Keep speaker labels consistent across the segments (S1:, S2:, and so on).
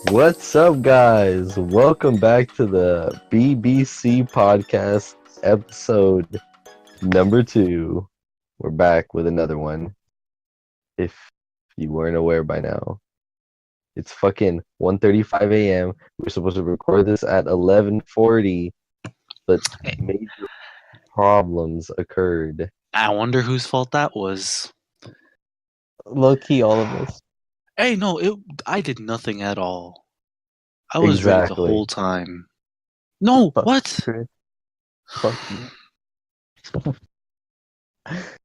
S1: What's up, guys? Welcome back to the BBC podcast episode number 2. We're back with another one. If you weren't aware by now, it's fucking 1:35 a.m. We're supposed to record this at 11:40, but major problems occurred.
S2: I wonder whose fault that was.
S3: Low key, all of us.
S2: Hey, no, I did nothing at all. I was ready the
S1: Exactly.
S2: whole time. No,
S3: Fuck
S2: what?
S3: Chris. Fuck you.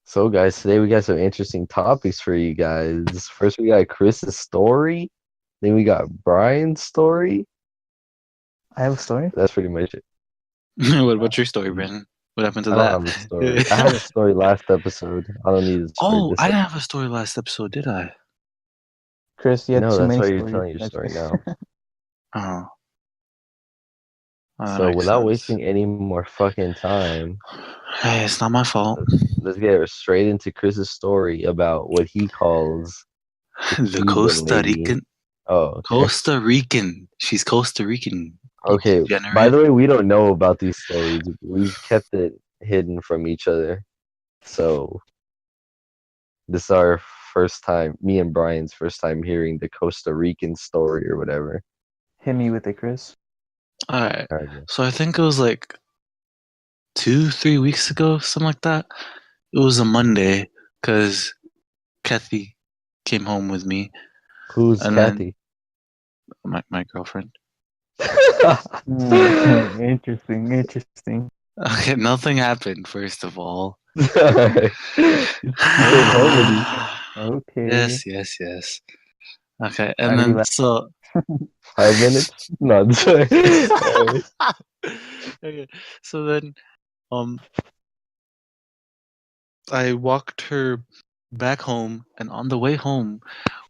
S1: So, guys, today we got some interesting topics for you guys. First, we got Chris's story. Then we got Bryan's story.
S3: I have a story.
S1: That's pretty much it.
S2: What's your story, Brandon? What happened to
S1: I
S2: that?
S1: don't have a story. I had a story last episode. I don't need a story
S2: Oh,
S1: this
S2: I didn't have a story last episode, did I?
S3: Chris, you had
S1: No,
S3: too
S1: that's
S3: many
S1: why you're
S3: stories.
S1: telling your story now.
S2: Oh. That
S1: So,
S2: makes
S1: without
S2: sense.
S1: wasting any more fucking time,
S2: Hey, it's not my fault.
S1: let's get straight into Chris's story about what he calls
S2: The
S1: Cuban
S2: Costa
S1: lady.
S2: Rican.
S1: Oh, okay.
S2: Costa Rican. She's Costa Rican.
S1: Okay,
S2: Degenerate.
S1: by the way, we don't know about these stories. We've kept it hidden from each other. So, this is our first time, me and Bryan's first time hearing the Costa Rican story or whatever.
S3: Hit me with it, Chris.
S2: Alright.
S1: All right.
S2: So I think it was like 2-3 weeks ago, something like that. It was a Monday because Kathy came home with me.
S1: Who's
S2: And then-
S1: Kathy?
S2: My girlfriend.
S3: Interesting.
S2: Okay, nothing happened, first of all.
S1: Alright. Came home with you.
S3: Okay.
S2: Yes. Okay,
S3: I
S2: and then
S3: relax.
S2: so
S1: 5 minutes? No, I'm sorry. Alright.
S2: okay, so then I walked her back home, and on the way home,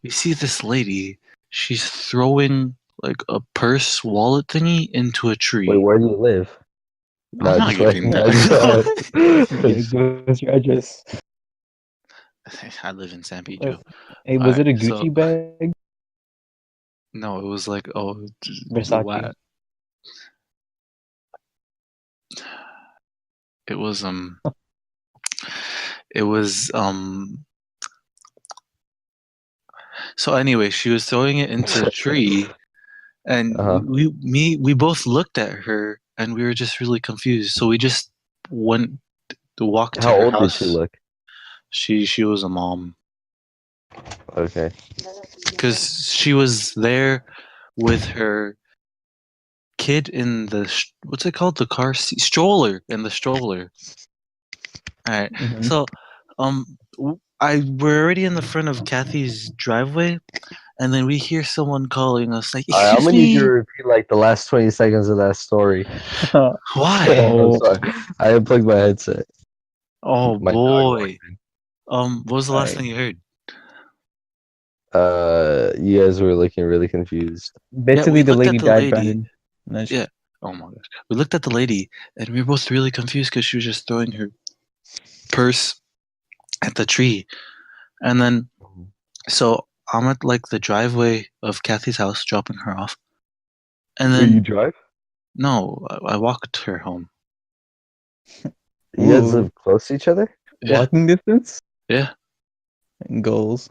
S2: we see this lady. She's throwing like a purse wallet thingy into a tree.
S1: Wait, where do you live?
S2: I'm not giving
S1: I
S3: Yeah, what's your address?
S2: I live in San Pedro.
S3: Hey, was it a
S2: Alright,
S3: Gucci bag?
S2: No, it was like
S3: Versace.
S2: what? It was it was So anyway, she was throwing it into a tree, and
S1: Uh-huh.
S2: we both looked at her, and we were just really confused. So we just went to walk to
S1: How
S2: her
S1: old
S2: house.
S1: did she look?
S2: She was a mom,
S1: Okay.
S2: because she was there with her kid in the what's it called, the car seat stroller, in the stroller. All right.
S3: Mhm.
S2: So we're already in the front of Kathy's driveway, and then we hear someone calling us like,
S1: Alright, I'm
S2: "Excuse
S1: gonna need you to
S2: me."
S1: repeat like the last 20 seconds of that story.
S2: Why?
S1: I'm sorry. I unplugged my headset.
S2: Oh
S1: My dog
S2: boy.
S1: walked
S2: What was the last
S3: Alright.
S2: thing you heard?
S1: in. You guys were looking really confused.
S3: Basically,
S2: we
S3: the
S2: looked at
S3: lady
S2: the
S3: died,
S2: lady.
S3: Brandon. No,
S2: Yeah. Oh my gosh. We looked at the lady, and we were both really confused because she was just throwing her purse at the tree. And then, so I'm at like the driveway of Kathy's house, dropping her off. And
S1: Wait, you
S2: then,
S1: drive?
S2: no, I walked her home.
S1: You guys
S3: Ooh.
S1: live close to each other?
S2: Yeah.
S3: Walking distance?
S2: Yeah.
S3: And goals.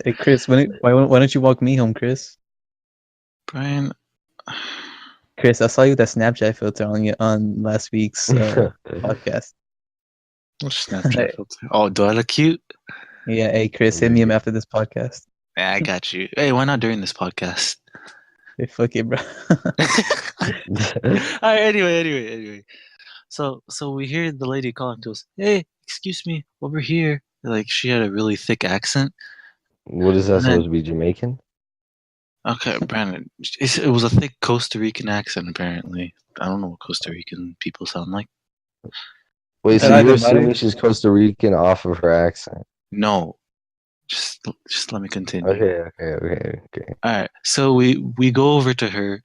S3: Hey, Chris, why don't you walk me home, Chris?
S2: Bryan.
S3: Chris, I saw you with that Snapchat filter on last week's podcast.
S2: What's Snapchat filter? Oh, do I look cute?
S3: Yeah, hey, Chris, hit me up after this podcast.
S2: Yeah, I got you. Hey, why not during this podcast?
S3: Hey, fuck it, bro.
S2: All right, anyway. So we hear the lady calling to us. Hey, excuse me, over here. Like, she had a really thick accent.
S1: What is that
S2: And then-
S1: supposed to be, Jamaican?
S2: Okay, Brandon. It was a thick Costa Rican accent, apparently. I don't know what Costa Rican people sound like.
S1: Wait, so
S3: That
S1: you're
S3: either
S1: assuming
S3: matter.
S1: she's Costa Rican off of her accent?
S2: No. Just let me continue.
S1: Okay.
S2: All right. So we go over to her,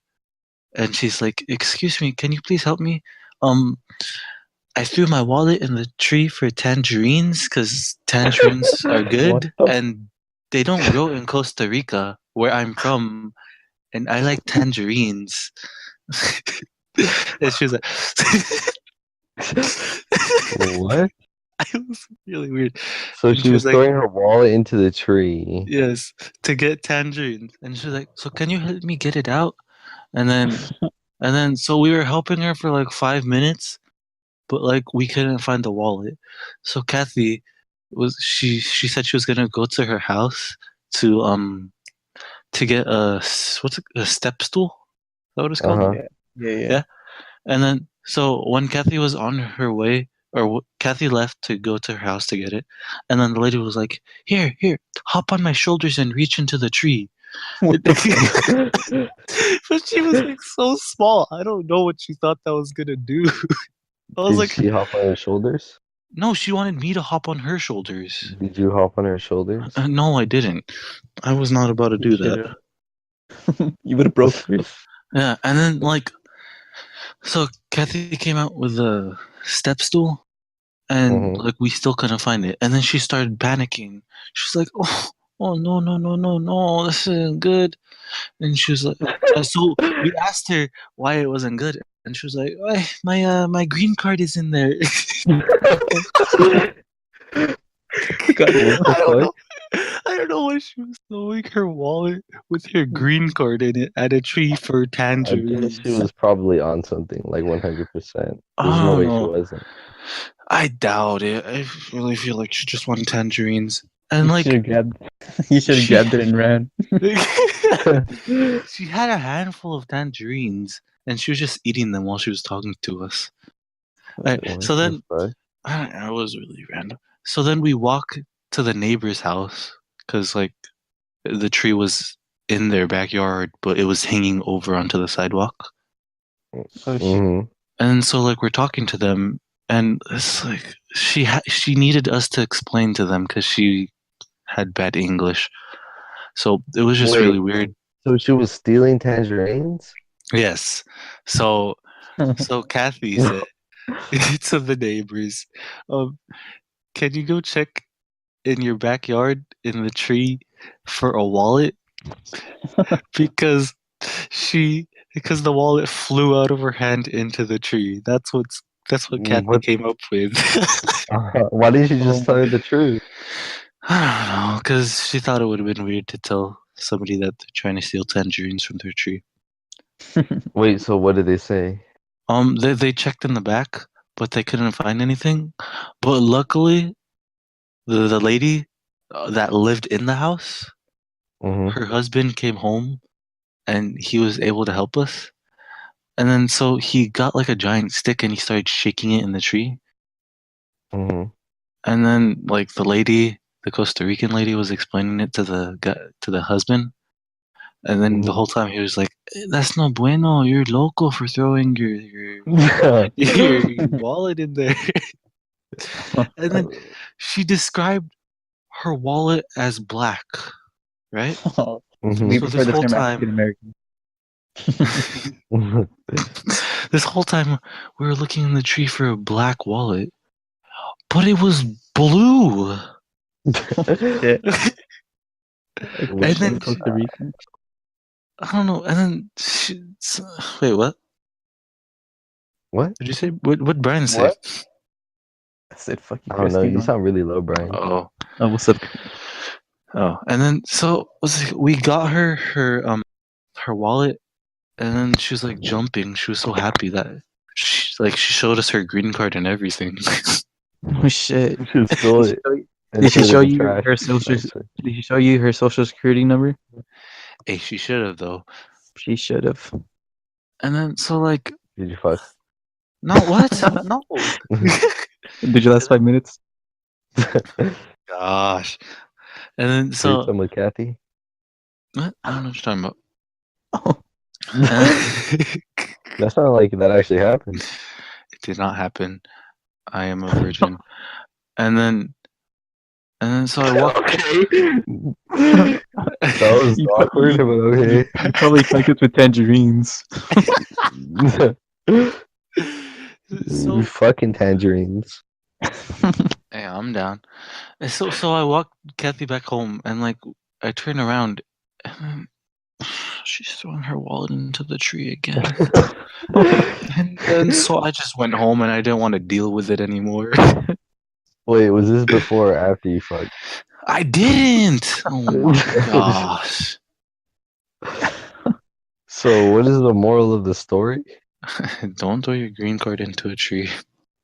S2: and she's like, "Excuse me, can you please help me? I threw my wallet in the tree for tangerines because tangerines are good
S3: What the-
S2: and they don't grow in Costa Rica, where I'm from, and I like tangerines. And she was like,
S1: What?
S2: it was really weird.
S1: So
S2: And
S1: she
S2: she
S1: was
S2: was like,
S1: throwing her wallet into the tree.
S2: yes, to get tangerines. And she was like, so can you help me get it out? And then so we were helping her for like 5 minutes, but like we couldn't find the wallet. So Kathy she said she was gonna go to her house to get a step stool. Is that what it's called?
S1: Uh-huh.
S3: Yeah.
S2: Yeah. And then so when Kathy was on her way, Kathy left to go to her house to get it, and then the lady was like, "Here, hop on my shoulders and reach into the tree."
S3: What the fuck?
S2: But she was like so small. I don't know what she thought that was gonna do. I was
S1: Did
S2: like,
S1: she hop on her shoulders?
S2: no, she wanted me to hop on her shoulders.
S1: Did you hop on her shoulders?
S2: No, I didn't. I was not about to do
S3: You
S2: that.
S3: should've. You would have broke through.
S2: Yeah, and then like, so Kathy came out with a step stool, and
S1: Mm-hmm.
S2: like we still couldn't find it. And then she started panicking. She's like, oh no, no, no, no, no, this isn't good. And she was like, so we asked her why it wasn't good, and she was like, my green card is in there.
S3: God,
S1: What the
S2: I don't
S1: fuck?
S2: know. I don't know why she was throwing her wallet with her green card in it at a tree for
S1: I guess she
S2: tangerines.
S1: was probably on something, like 100%. There's
S2: I
S1: no
S2: don't
S1: way she
S2: know.
S1: wasn't.
S2: I doubt it. I really feel like she just wanted tangerines. And
S3: you
S2: like
S3: should have grabbed. You should have
S2: she
S3: grabbed it and ran.
S2: she had a handful of tangerines and she was just eating them while she was talking to us. Alright,
S1: What
S2: so
S1: the
S2: then
S1: fuck?
S2: I was really random. So then we walk to the neighbor's house because like the tree was in their backyard, but it was hanging over onto the sidewalk.
S3: Oh shit.
S1: Mm-hmm.
S2: And so like we're talking to them, and it's like she needed us to explain to them because she had bad English. So it was just
S1: Wait,
S2: really weird.
S1: so she was stealing tangerines?
S2: Yes. So Kathy said to the neighbors, um, can you go check in your backyard in the tree for a wallet? Because she because the wallet flew out of her hand into the tree. That's what Kathy
S1: What?
S2: came up with.
S1: Why didn't you
S3: Oh
S1: just tell
S3: my.
S1: her the truth?
S2: I don't know, because she thought it would have been weird to tell somebody that they're trying to steal tangerines from their tree.
S1: Wait, so what did they say?
S2: They checked in the back, but they couldn't find anything. But luckily, the lady that lived in the house,
S1: Mm-hmm.
S2: her husband came home and he was able to help us. And then so he got like a giant stick and he started shaking it in the tree.
S1: Mm-hmm.
S2: And then like the Costa Rican lady was explaining it to the guy, to the husband. And then the
S1: Mm-hmm.
S2: whole time he was like, "That's no bueno. You're local for throwing your wallet in there." And then she described her wallet as black, right?
S3: We
S1: Mm-hmm.
S2: So this
S3: prefer the
S2: whole
S3: term African
S2: time,
S3: American.
S2: this whole time we were looking in the tree for a black wallet, but it was blue.
S3: Shit.
S2: And
S3: In
S2: then
S3: Costa Rica.
S2: I don't know. And then wait, what
S1: What?
S2: did you say? What Bryan say?
S3: What? I said, "Fuck you,
S1: I don't
S3: Chris."
S1: know.
S3: Keep
S1: You
S3: going.
S1: sound really low, Brian.
S2: Oh,
S3: Oh, what's up?
S2: oh. And then so we got her wallet, and then she was like jumping. She was so happy that she showed us her green card and everything.
S3: Oh shit.
S1: You should stole it and
S3: Did she
S1: threw it in
S3: show
S1: the
S3: you
S1: trash.
S3: her social?
S1: Nice.
S3: Did she show you her social security number?
S2: Hey, she should have though.
S3: She should have.
S2: And then so like
S1: Did you fuck?
S2: no what no.
S3: Did you last 5 minutes?
S2: Gosh. And then so
S1: Threesome with Kathy?
S2: what? I don't know what you're talking about.
S3: Oh,
S1: That sounded like that actually happened.
S2: It did not happen. I am a virgin. And then so I walked.
S1: Okay. That was
S3: you,
S1: awkward, but okay.
S3: you probably fucked it with tangerines.
S2: So
S1: Fucking tangerines.
S2: hey, I'm down. So I walked Kathy back home, and like I turn around, and then she's throwing her wallet into the tree again. And then so I just went home, and I didn't want to deal with it anymore.
S1: Wait, was this before or after you fucked?
S2: I didn't. Oh my gosh.
S1: So, what is the moral of the story?
S2: Don't throw your green card into a tree.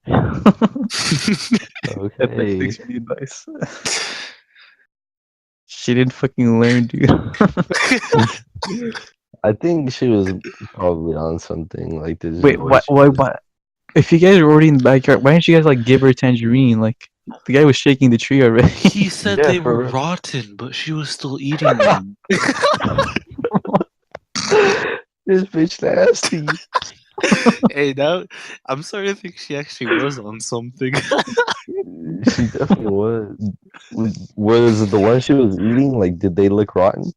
S3: That's like
S1: Okay.
S3: 6 advice. She didn't fucking learn, dude.
S1: I think she was probably on something like this.
S3: Wait, what? If you guys were already in the backyard, why didn't you guys like give her a tangerine? Like the guy was shaking the tree already.
S2: He said
S1: Yeah,
S2: they
S1: for
S2: were
S1: real.
S2: rotten, but she was still eating them.
S1: This bitch nasty.
S2: Hey, now I'm starting to think she actually was on something.
S1: She definitely was. Was the one she was eating like? Did they look rotten?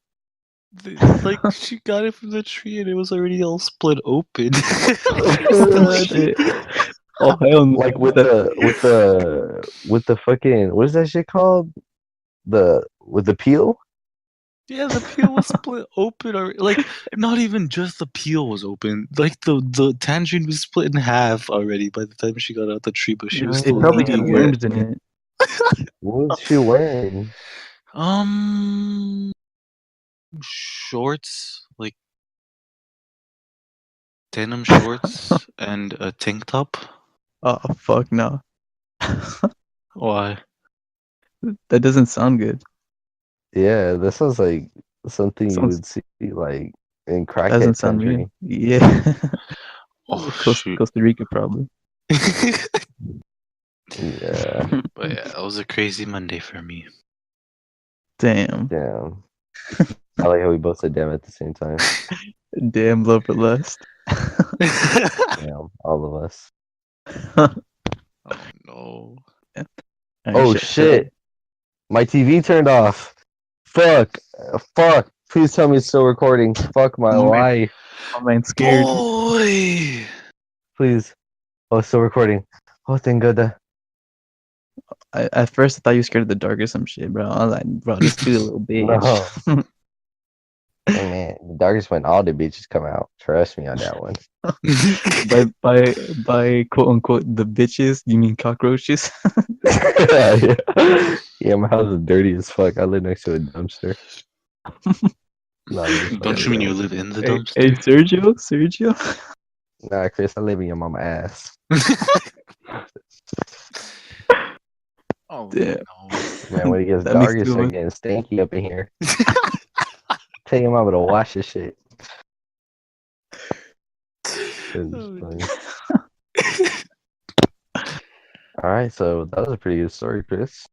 S2: Like she got it from the tree and it was already all split open.
S3: Oh hell no!
S1: Like with the fucking what is that shit called? With the peel?
S2: Yeah, the peel was split open, or like not even just the peel was open. Like the tangerine was split in half already by the time she got out the tree, but she was
S3: It
S2: still
S3: probably had
S2: eating it.
S3: worms in it.
S1: What was she wearing?
S2: Um, shorts, like denim shorts and a tank top.
S3: Oh fuck no!
S2: Why?
S3: That doesn't sound good.
S1: Yeah, that sounds like something you
S3: Sounds
S1: would see like in
S3: doesn't
S1: crackhead
S3: sound real.
S1: country.
S3: Yeah,
S2: Oh shoot.
S3: Costa Rica probably.
S1: Yeah,
S2: But yeah, that was a crazy Monday for me.
S3: Damn,
S1: damn. I like how we both said damn at the same time.
S3: damn love for lust.
S1: Damn, all of us.
S2: Oh no.
S3: Alright,
S1: Oh shit! My TV turned off. Fuck. Fuck. Please tell me it's still recording. Fuck my life.
S3: My man's scared.
S2: Boy!
S1: Please. Oh, it's still recording. Oh, thank God.
S3: At first, I thought you were scared of the dark or some shit, bro. I was like, bro, this dude a little bitch.
S1: No. Hey man, the darkest when all the bitches come out. Trust me on that one.
S3: by quote unquote the bitches, you mean cockroaches?
S1: Yeah. Yeah, my house is dirty as fuck. I live next to a dumpster. No, I'm just
S2: Don't
S1: fucking
S2: you mean you
S1: around.
S2: live in the
S3: Hey,
S2: dumpster?
S3: Sergio.
S1: Nah, Chris, I live in your mama ass.
S2: Oh
S3: Damn.
S2: no.
S1: Man, when it gets
S3: That makes
S1: dark, it
S3: two of
S1: start
S3: us.
S1: getting stanky up in here. Tell your mama to wash this shit. It's
S2: Oh,
S1: funny. All right, so that was a pretty good story, Chris.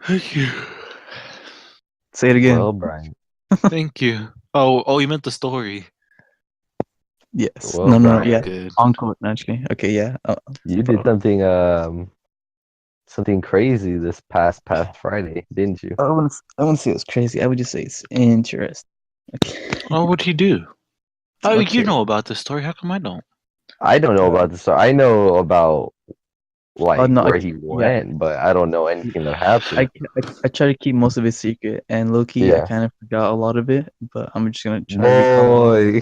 S2: thank you.
S3: Say it again.
S1: Well, Brian.
S2: Thank you. Oh, you meant the story.
S3: Yes.
S1: Well,
S3: No.
S1: Brian,
S3: Yeah.
S2: Good.
S3: Encore. No, just kidding. Okay. Yeah.
S1: you did something crazy this past Friday, didn't you?
S3: I wouldn't say it's crazy. I would just say it's interesting. Okay.
S2: Oh, what'd he do? Oh, you
S3: Okay.
S2: know about this story. How come I don't?
S1: I don't know about the story. I know about
S3: Oh
S1: like
S3: no.
S1: where he
S3: Yeah.
S1: went, but I don't know anything that happened.
S3: I try to keep most of it secret, and low key, I
S1: Yeah.
S3: kind of forgot a lot of it. But I'm just gonna try to recall.
S1: Boy.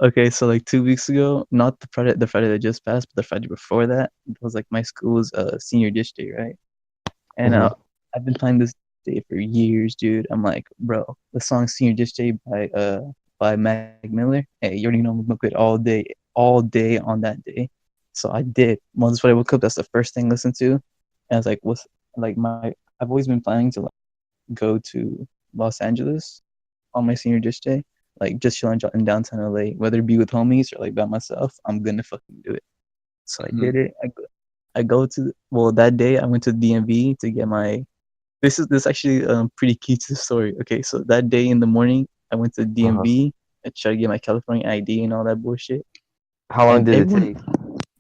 S3: Okay, so like 2 weeks ago, not the Friday that just passed, but the Friday before that, it was like my school's senior dish day, right? And
S1: Mhm.
S3: I've been playing this day for years, dude. I'm like, bro, the song "Senior Dish Day" by Mac Miller. Hey, you already know I'm gonna play it all day on that day. So I did. Once Friday woke up, that's the first thing I listened to. And I was like, what's like my? I've always been planning to like go to Los Angeles on my senior dish day, like just chilling in downtown LA, whether it be with homies or like by myself. I'm gonna fucking do it. So I did it. I go to well that day I went to DMV to get my this actually pretty key to the story. Okay, so that day in the morning I went to
S1: Uh-huh.
S3: DMV. I tried to get my California ID and all that bullshit.
S1: How long
S3: And
S1: did it
S3: everyone,
S1: take?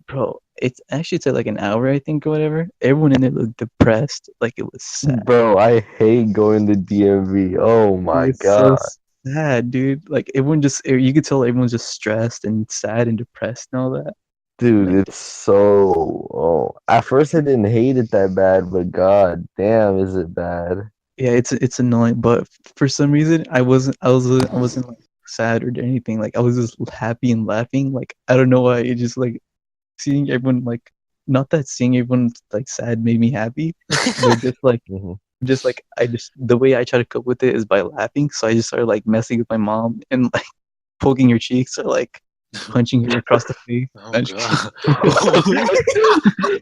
S3: bro, it actually took like an hour I think or whatever. Everyone in there looked depressed, like it was sad.
S1: Bro, I hate going to DMV. Oh
S3: It
S1: my
S3: was so
S1: god.
S3: sad, dude. Like everyone just you could tell everyone's just stressed and sad and depressed and all that.
S1: Dude,
S3: Like
S1: it's so at first I didn't hate it that bad, but god damn is it bad.
S3: Yeah, it's annoying, but for some reason I wasn't like sad or anything. Like I was just happy and laughing. Like I don't know why. It just like seeing everyone like not that seeing everyone like sad made me happy, but
S1: Hmm.
S3: just like I just the way I try to cope with it is by laughing. So I just started like messing with my mom and like poking her cheeks or like punching her across the face.
S2: Oh
S3: I'm just kidding.
S2: god.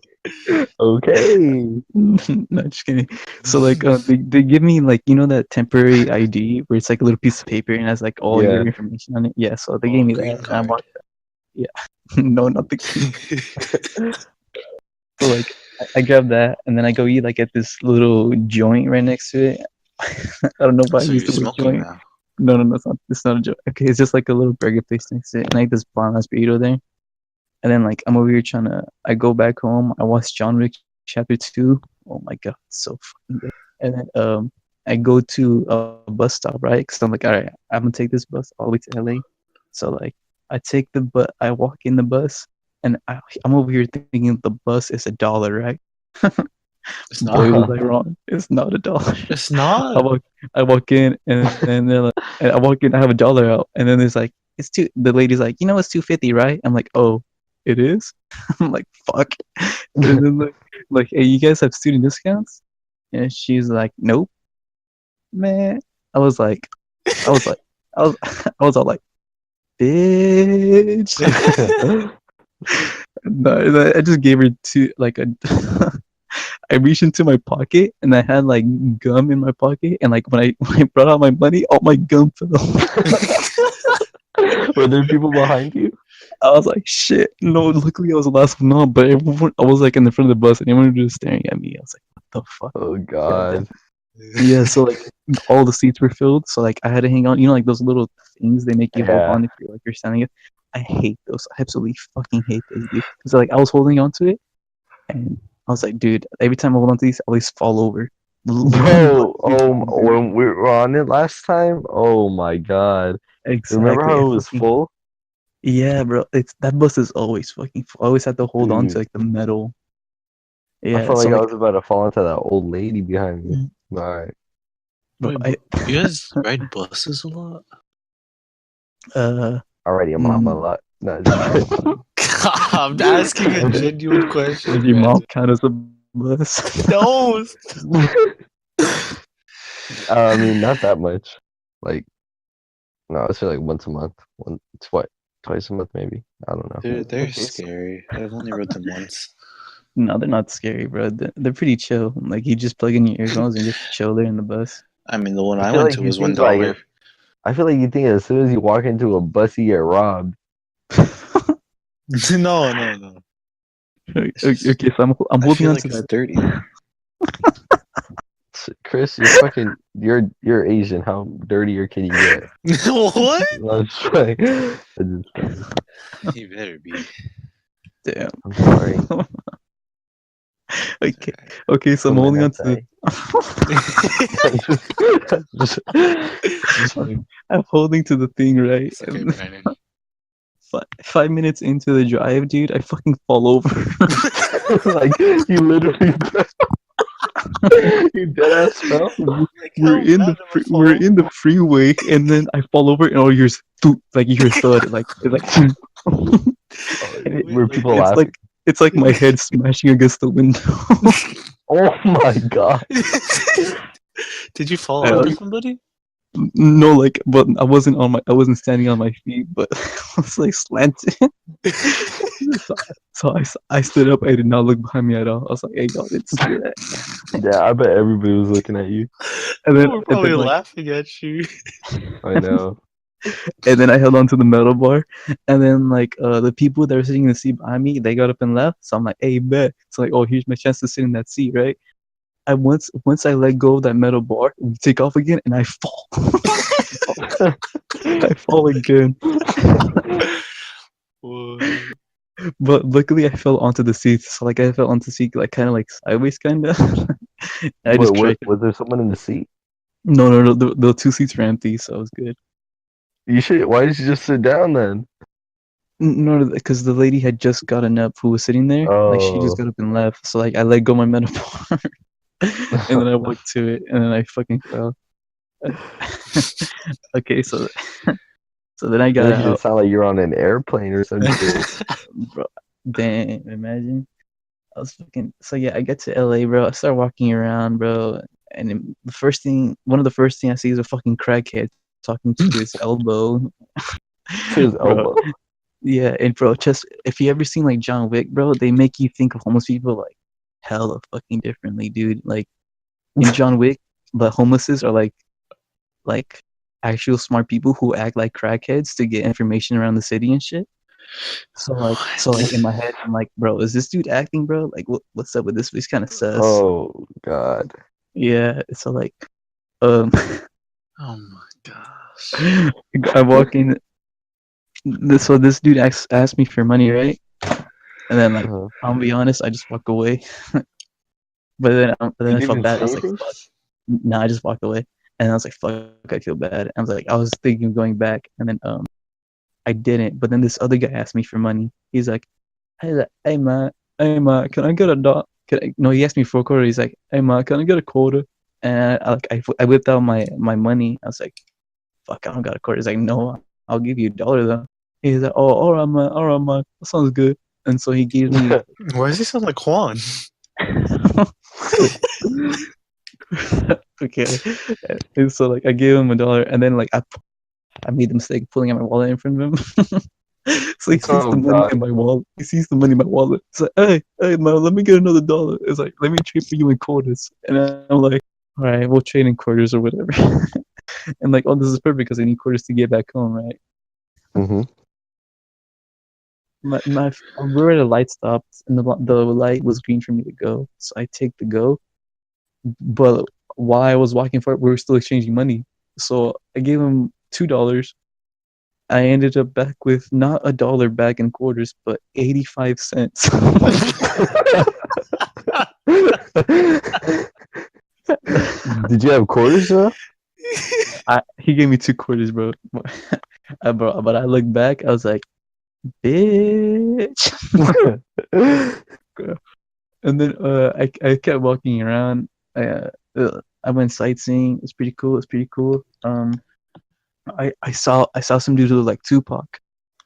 S1: Okay.
S3: No, just kidding. So like they give me like that temporary ID where it's like a little piece of paper and has like all your
S1: Yeah.
S3: information on it. Yeah, so they gave
S2: Oh,
S3: me
S2: green
S3: that and I
S2: card.
S3: walked. Yeah, no, not the green. So like I grabbed that and then I go eat like at this little joint right next to it. I don't know why I
S2: So
S3: used
S2: you're
S3: the word
S2: smoking
S3: joint.
S2: now.
S3: No, no, no, it's not a joint. Okay, it's just like a little burger place next to it and like this bomb ass burrito there. And then like I'm over here trying to. I go back home. I watch John Wick Chapter 2. Oh my god, it's so fucking good. And then I go to a bus stop, right? Because I'm like, all right, I'm gonna take this bus all the way to LA. So like I take the bus. I walk in the bus, and I'm over here thinking the bus is $1, right?
S2: It's
S3: Boy,
S2: not.
S3: was I wrong. It's not $1.
S2: It's
S3: I
S2: not.
S3: walk I walk in and then they're like and I walk in, I have $1 out, and then there's like it's two the lady's like, it's 250, right? I'm like, oh, it is? I'm like, fuck. And then like, hey, you guys have student discounts? And she's like, nope, man. I was like I was like I was I was all like, bitch. No, I just gave her two like a I reached into my pocket and I had like gum in my pocket, and like when I when I brought out my money, all my gum fell.
S1: Were there people behind you?
S3: I was like, shit. No, luckily I was the last one on, but everyone, I was like in the front of the bus and everyone was just staring at me. I was like, what the fuck?
S1: Oh
S3: Yeah, that,
S1: God.
S3: yeah. So like all the seats were filled, so like I had to hang on. Like those little things they make you hold
S1: Yeah.
S3: on if you're standing up. I hate those. I absolutely fucking hate those, dude. Because like I was holding on to it, and I was like, dude, every time I hold on to these, I always fall over.
S1: Bro,
S3: Literally fall over.
S1: when we were on it last time, oh my God. Remember
S3: Exactly.
S1: how it was full?
S3: Yeah, bro. It's that bus is always fucking. I always have to hold on to
S1: Dude,
S3: like the metal.
S1: I
S3: Yeah.
S1: felt
S3: So
S1: like I
S3: like,
S1: was about to fall into that old lady behind me. Alright.
S3: bro,
S2: Wait, you guys ride buses a lot?
S3: uh,
S1: Already, I'm on my
S3: mm,
S1: lot. No, just
S2: I'm asking a genuine question,
S3: does your mom
S2: Brandon.
S3: count as a bus?
S2: No.
S1: I mean, not that much. Like, no, I'd say like once a month. Twice a month maybe. I don't know.
S2: They're
S3: Okay, so
S2: scary. I've only rode them once.
S3: no, they're not scary, bro. They're pretty chill. Like you just plug in your earphones and just chill there in the bus.
S2: I mean, the one
S1: I
S2: I
S1: feel
S2: went
S1: like
S2: to
S1: you
S2: was
S1: think
S2: $1.
S1: I feel like you think as soon as you walk into a bus, you get robbed.
S2: No, no, no.
S3: Okay,
S2: It's just
S3: so I'm
S2: I
S3: holding
S2: feel
S3: on
S2: like
S3: to
S2: it's
S3: that.
S2: dirty there.
S1: Chris, you're Asian. How dirtier can you get?
S2: What?
S1: I'm just playing. I'm just playing.
S2: You better be.
S3: Damn.
S1: I'm sorry.
S2: It's
S3: Okay, okay. So I'm holding on to the.
S1: Kumenasai. just, just like,
S3: I'm holding to the thing, right?
S2: okay,
S3: And
S2: Brandon.
S3: 5 minutes into the drive, dude, I fucking fall over.
S1: like you literally, you dead ass fell.
S2: Like how bad of a
S3: We're
S2: fall?
S3: in the freeway, and then I fall over, and all you hear is thud, like you hear a thud, like it's like, and
S2: Wait,
S1: Were
S2: like
S1: people laughing?
S3: it's like my head smashing against the window.
S1: Oh my god!
S2: did you fall
S3: I
S2: onto
S3: was,
S2: somebody?
S3: no, like, but I wasn't standing on my feet, but I was like slanted. So, I stood up. I did not look behind me at all. I was like, "Hey, y'all didn't see that."
S1: Yeah, I bet everybody was looking at you.
S2: People were
S3: And then
S2: probably
S3: like,
S2: laughing at you.
S1: I know.
S3: and then I held on to the metal bar, and then like the people that were sitting in the seat behind me, they got up and left. So I'm like, "Hey, bet." So like, oh, here's my chance to sit in that seat, right? I once I let go of that metal bar, we take off again, and I fall. I fall again.
S2: Whoa.
S3: But luckily, I fell onto the seat. So like, I fell onto the seat, like kind of like sideways, kind of. I
S1: Wait,
S3: just cracked.
S1: was there someone in the seat?
S3: No, no, no. The two seats were empty, so it was good.
S1: You should. Why did you just sit down then?
S3: No, because the lady had just gotten up who was sitting there. Like she just
S1: Oh,
S3: got up and left. So like I let go my metal bar. And then I walked to it, and then I fucking fell. Okay, so then I got
S1: Making it
S3: out,
S1: sound like you're on an airplane or some shit.
S3: bro. Damn, imagine. I was fucking. So yeah, I get to LA, bro. I start walking around, bro, and then one of the first thing I see is a fucking crackhead talking to his elbow,
S1: To his
S3: bro.
S1: elbow.
S3: Yeah, and bro, just if you ever seen like John Wick, bro, they make you think of homeless people like hella fucking differently, dude. Like in John Wick, the homelesses are like actual smart people who act like crackheads to get information around the city and shit. So like in my head, I'm like, bro, is this dude acting, bro? Like, what's up with this? He's kind of sus.
S1: Oh God.
S3: Yeah. So like, um,
S2: Oh my gosh.
S3: I walk in. So this dude asked me for money, right? And then like,
S1: Uh-huh.
S3: I'll be honest, I just walk away. But then
S1: You
S3: I
S1: didn't
S3: felt
S1: even
S3: bad. I
S1: say
S3: was like,
S1: anything?
S3: fuck. Nah, I just walked away. And I was like, fuck, I feel bad. I was thinking of going back, and then I didn't. But then this other guy asked me for money. He's like, hey man, can I get a dot? No, he asked me for a quarter. He's like, hey man, can I get a quarter? And I whipped out my money. I was like, fuck, I don't got a quarter. He's like, no, I'll give you $1 though. He's like, oh, all right, man, that sounds good. And so he gave me.
S2: Why does he sound like Juan?
S3: Okay, and so like I gave him $1, and then like I made the mistake of pulling out my wallet in front of him. So he sees
S1: Oh
S3: the money
S1: God.
S3: in my wallet. He sees the money in my wallet. He's like, hey, man, let me get another $1. It's like, let me trade for you in quarters. And I'm like, all right, we'll trade in quarters or whatever. And like, oh, this is perfect because I need quarters to get back home, right?
S1: Mm-hmm.
S3: We were at a light stop, and the light was green for me to go. So I take the go. But while I was walking for it, we were still exchanging money. So I gave him $2. I ended up back with not $1 back in quarters, but 85 cents.
S1: Did you have quarters though?
S3: He gave me 2 quarters, bro. But I look back, I was like, bitch. And then I kept walking around. I went sightseeing. It's pretty cool. It's pretty cool. I saw some dude who looked like Tupac,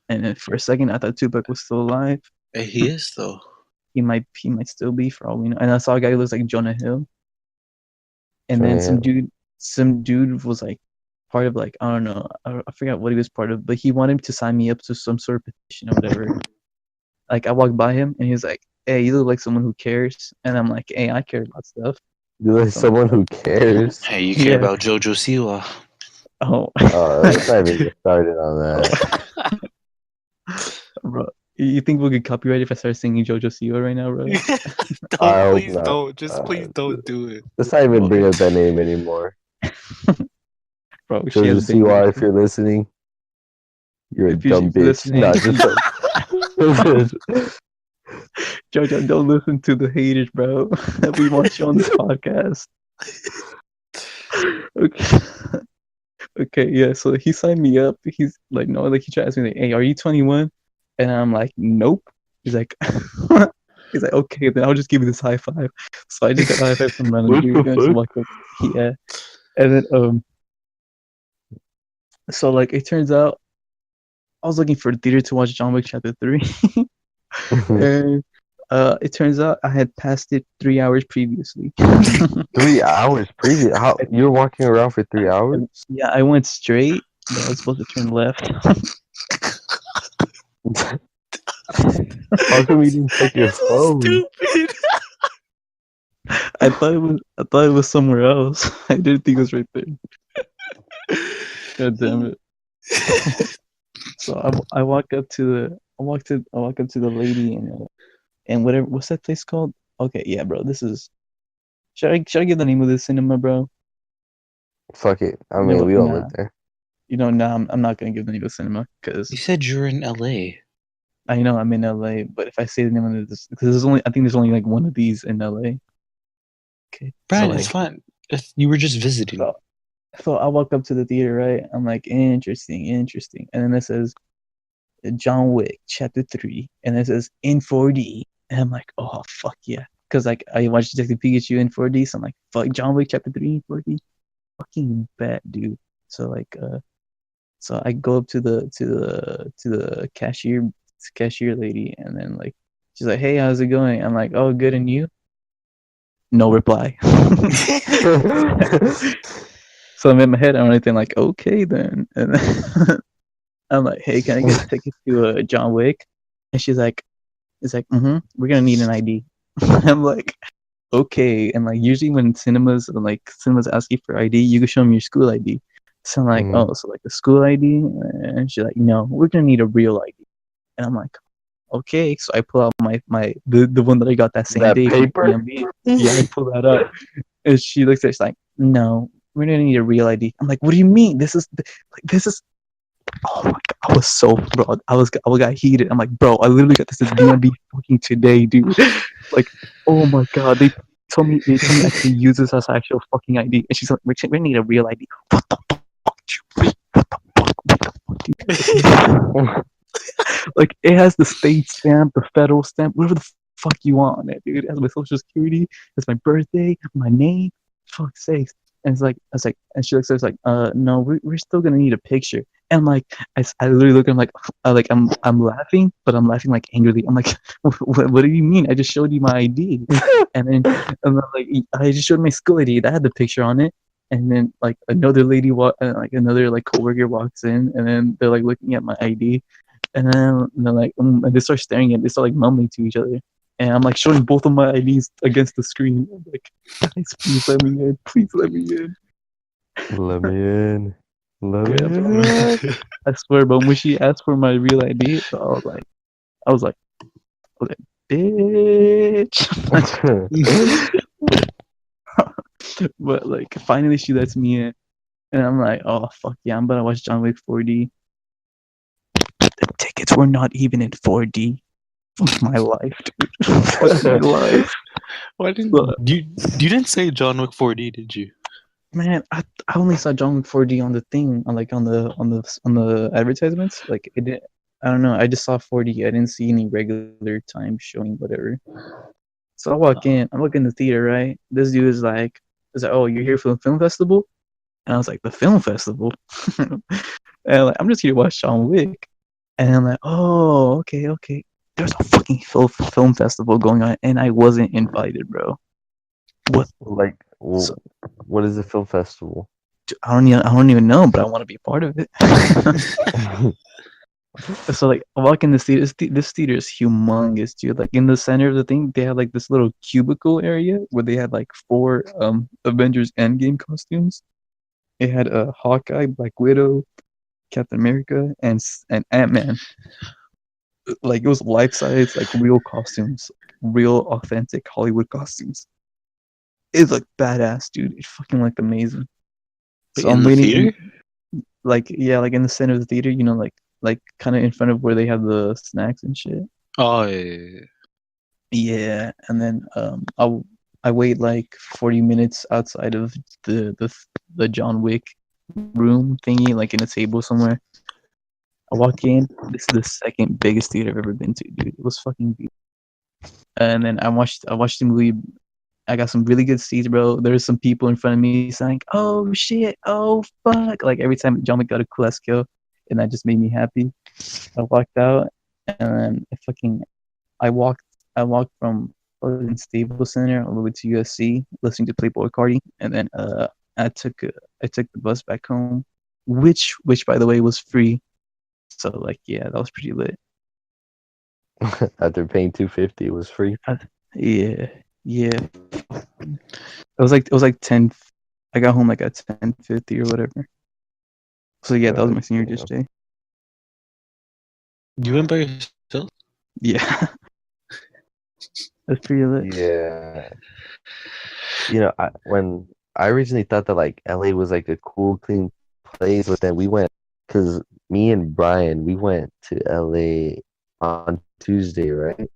S3: and then for a second I thought Tupac was still alive.
S2: Hey, he is though.
S3: He might still be for all we know. And I saw a guy who looks like Jonah Hill. And then
S1: Trying to
S3: some dude was like part of like I don't know, I forgot what he was part of, but he wanted to sign me up to some sort of petition or whatever. Like I walked by him and he was like, "Hey, you look like someone who cares," and I'm like, "Hey, I care about stuff."
S1: You're like
S3: So I'm like,
S1: someone who cares.
S2: Hey, you care
S3: yeah.
S2: about Jojo Siwa?
S3: Oh,
S1: Let's not even get started on that.
S3: bro, you think we'll get copyrighted if I start singing JoJo Siwa right now, bro?
S1: I
S2: Don't,
S1: hope
S2: please
S1: not.
S2: don't. Just please don't do it.
S1: Let's not even bring up that name anymore.
S3: Bro, she has
S1: Jojo
S3: bangers.
S1: Siwa, if you're listening, you're a
S3: If you're
S1: dumb bitch.
S3: listening,
S1: Not just
S3: JoJo, don't listen to the haters, bro. We want you on this podcast. Okay. Okay, yeah. So he signed me up. He's like, no, like he tried to ask me, like, hey, are you 21? And I'm like, nope. He's like, he's like, okay, then I'll just give you this high five. So I just got a high five from random
S1: what
S3: dude,
S1: the
S3: and I just
S1: fuck?
S3: walked up. Yeah, and then so like it turns out I was looking for a theater to watch John Wick Chapter 3, and it turns out I had passed it 3 hours previously.
S1: 3 hours previous. How you were walking around for 3 hours?
S3: Yeah, I went straight, but I was supposed to turn left.
S1: How come you didn't check your
S2: You're so
S1: phone?
S2: stupid.
S3: I thought it was somewhere else. I didn't think it was right there. God damn it. So I walk up to I walk up to the lady and whatever, what's that place called? Okay, yeah, bro. This is should I give the name of this cinema, bro?
S1: Fuck it. I
S3: You know
S1: mean,
S3: what?
S1: we don't
S3: Nah.
S1: live there.
S3: Nah, I'm not gonna give the name of the cinema because
S2: You said you were in LA.
S3: I know I'm in LA, but if I say the name of this, because I think there's only like one of these in LA. Okay, so
S2: Bryan, it's
S3: like,
S2: fine. If you were just visiting.
S3: so, so I walk up to the theater, right? I'm like, interesting, interesting, and then it says John Wick Chapter 3, and it says in 4D, and I'm like, oh fuck yeah, because like I watched Detective Pikachu in 4D, so I'm like, fuck John Wick Chapter 3 in 4D. Fucking bet, dude. So like so I go up to the cashier lady, and then like she's like, "Hey, how's it going?" I'm like, "Oh, good, and you?" No reply. So I'm in my head, I'm thinking like, "Okay then," and then I'm like, "Hey, can I get a ticket to John Wick?" And she's like, "It's like, we're gonna need an ID." I'm like, "Okay," and like usually when cinemas ask you for ID, you can show them your school ID. So I'm like,
S1: Mhm.
S3: "Oh, so like the school ID?" And she's like, "No, we're gonna need a real ID." And I'm like, okay. So I pull out the one that I got that same
S1: That
S3: day from
S1: paper?
S3: DMV. Yeah, I pull that out. And she looks at it, she's like, no, we're gonna need a real ID. I'm like, what do you mean? This is oh my god, I was so bro. I got heated. I'm like, bro, I literally got this at DMV fucking today, dude. Like, oh my god, they told me I can use this as actual fucking ID. And she's like, we need a real ID. What the fuck? What the fuck? What the fuck, dude? Like it has the state stamp, the federal stamp, whatever the fuck you want on it, dude. It has my social security, it's my birthday, my name. Fuck's sakes. And it's like, I was like, and she looks at us like, no, we're still gonna need a picture. And like, I literally look at him like, I'm laughing, but I'm laughing like angrily. I'm like, what do you mean? I just showed you my ID, and then like, I just showed my school ID that had the picture on it. And then like like another like coworker walks in, and then they're like looking at my ID, and then they're like, and they start staring at, they start like mumbling to each other. And I'm like showing both of my IDs against the screen. I'm like, guys, please let me in. Please let me in.
S1: Let me in. Let me
S3: Yeah, bro.
S1: in.
S3: I swear, but when she asked for my real ID, so I was like, bitch. But like, finally she lets me in. And I'm like, oh, fuck yeah, I'm about to watch John Wick 4D. The tickets were not even in 4D. Fuck my life, dude. Fuck my life.
S2: Why didn't
S3: But,
S2: you didn't say John Wick 4D, did you?
S3: man, I only saw John Wick 4D on the thing, on like on the advertisements. Like it did, I don't know. I just saw 4D. I didn't see any regular time showing whatever. So I walk in the theater, right? This dude is like, oh, you're here for the film festival? And I was like, the film festival? And like, I'm just here to watch John Wick. And I'm like, oh, okay, okay. There's a fucking film festival going on, and I wasn't invited, bro. What?
S1: Like,
S3: So,
S1: what is a film festival?
S3: I don't even know, but I want to be a part of it. So like I walk in this theater. This theater is humongous, dude. Like in the center of the thing, they had like this little cubicle area where they had like four Avengers Endgame costumes. It had a Hawkeye, Black Widow, Captain America, and Ant-Man. Like it was life size, like real costumes, real authentic Hollywood costumes. It's like badass, dude. It fucking looked amazing.
S2: Wait,
S3: So
S2: in
S3: I'm
S2: the
S3: waiting in,
S2: theater?
S3: like yeah, like in the center of the theater, like kind of in front of where they have the snacks and shit.
S2: Oh, yeah.
S3: Yeah, and then I wait like 40 minutes outside of the John Wick room thingy, like in a table somewhere. I walk in. This is the second biggest theater I've ever been to, dude. It was fucking beautiful. And then I watched the movie. I got some really good seats, bro. There was some people in front of me saying, "Oh shit, oh fuck!" Like every time John Wick got a cool ass kill, and that just made me happy. I walked out, and then I walked I walked from fucking Staples Center all the way to USC, listening to Playboy Cardi, and then I took I took the bus back home, which by the way was free. So like yeah, that was pretty lit.
S1: After paying 250, it was free.
S3: I, yeah, yeah. It was like 10. I got home like at 10:50 or whatever. So yeah, that was my senior dish
S1: Yeah.
S3: day.
S2: You went by yourself?
S3: Yeah, that's pretty lit.
S1: Yeah. When I originally thought that like LA was like a cool, clean place, but then we went because me and Bryan, we went to LA on Tuesday, right?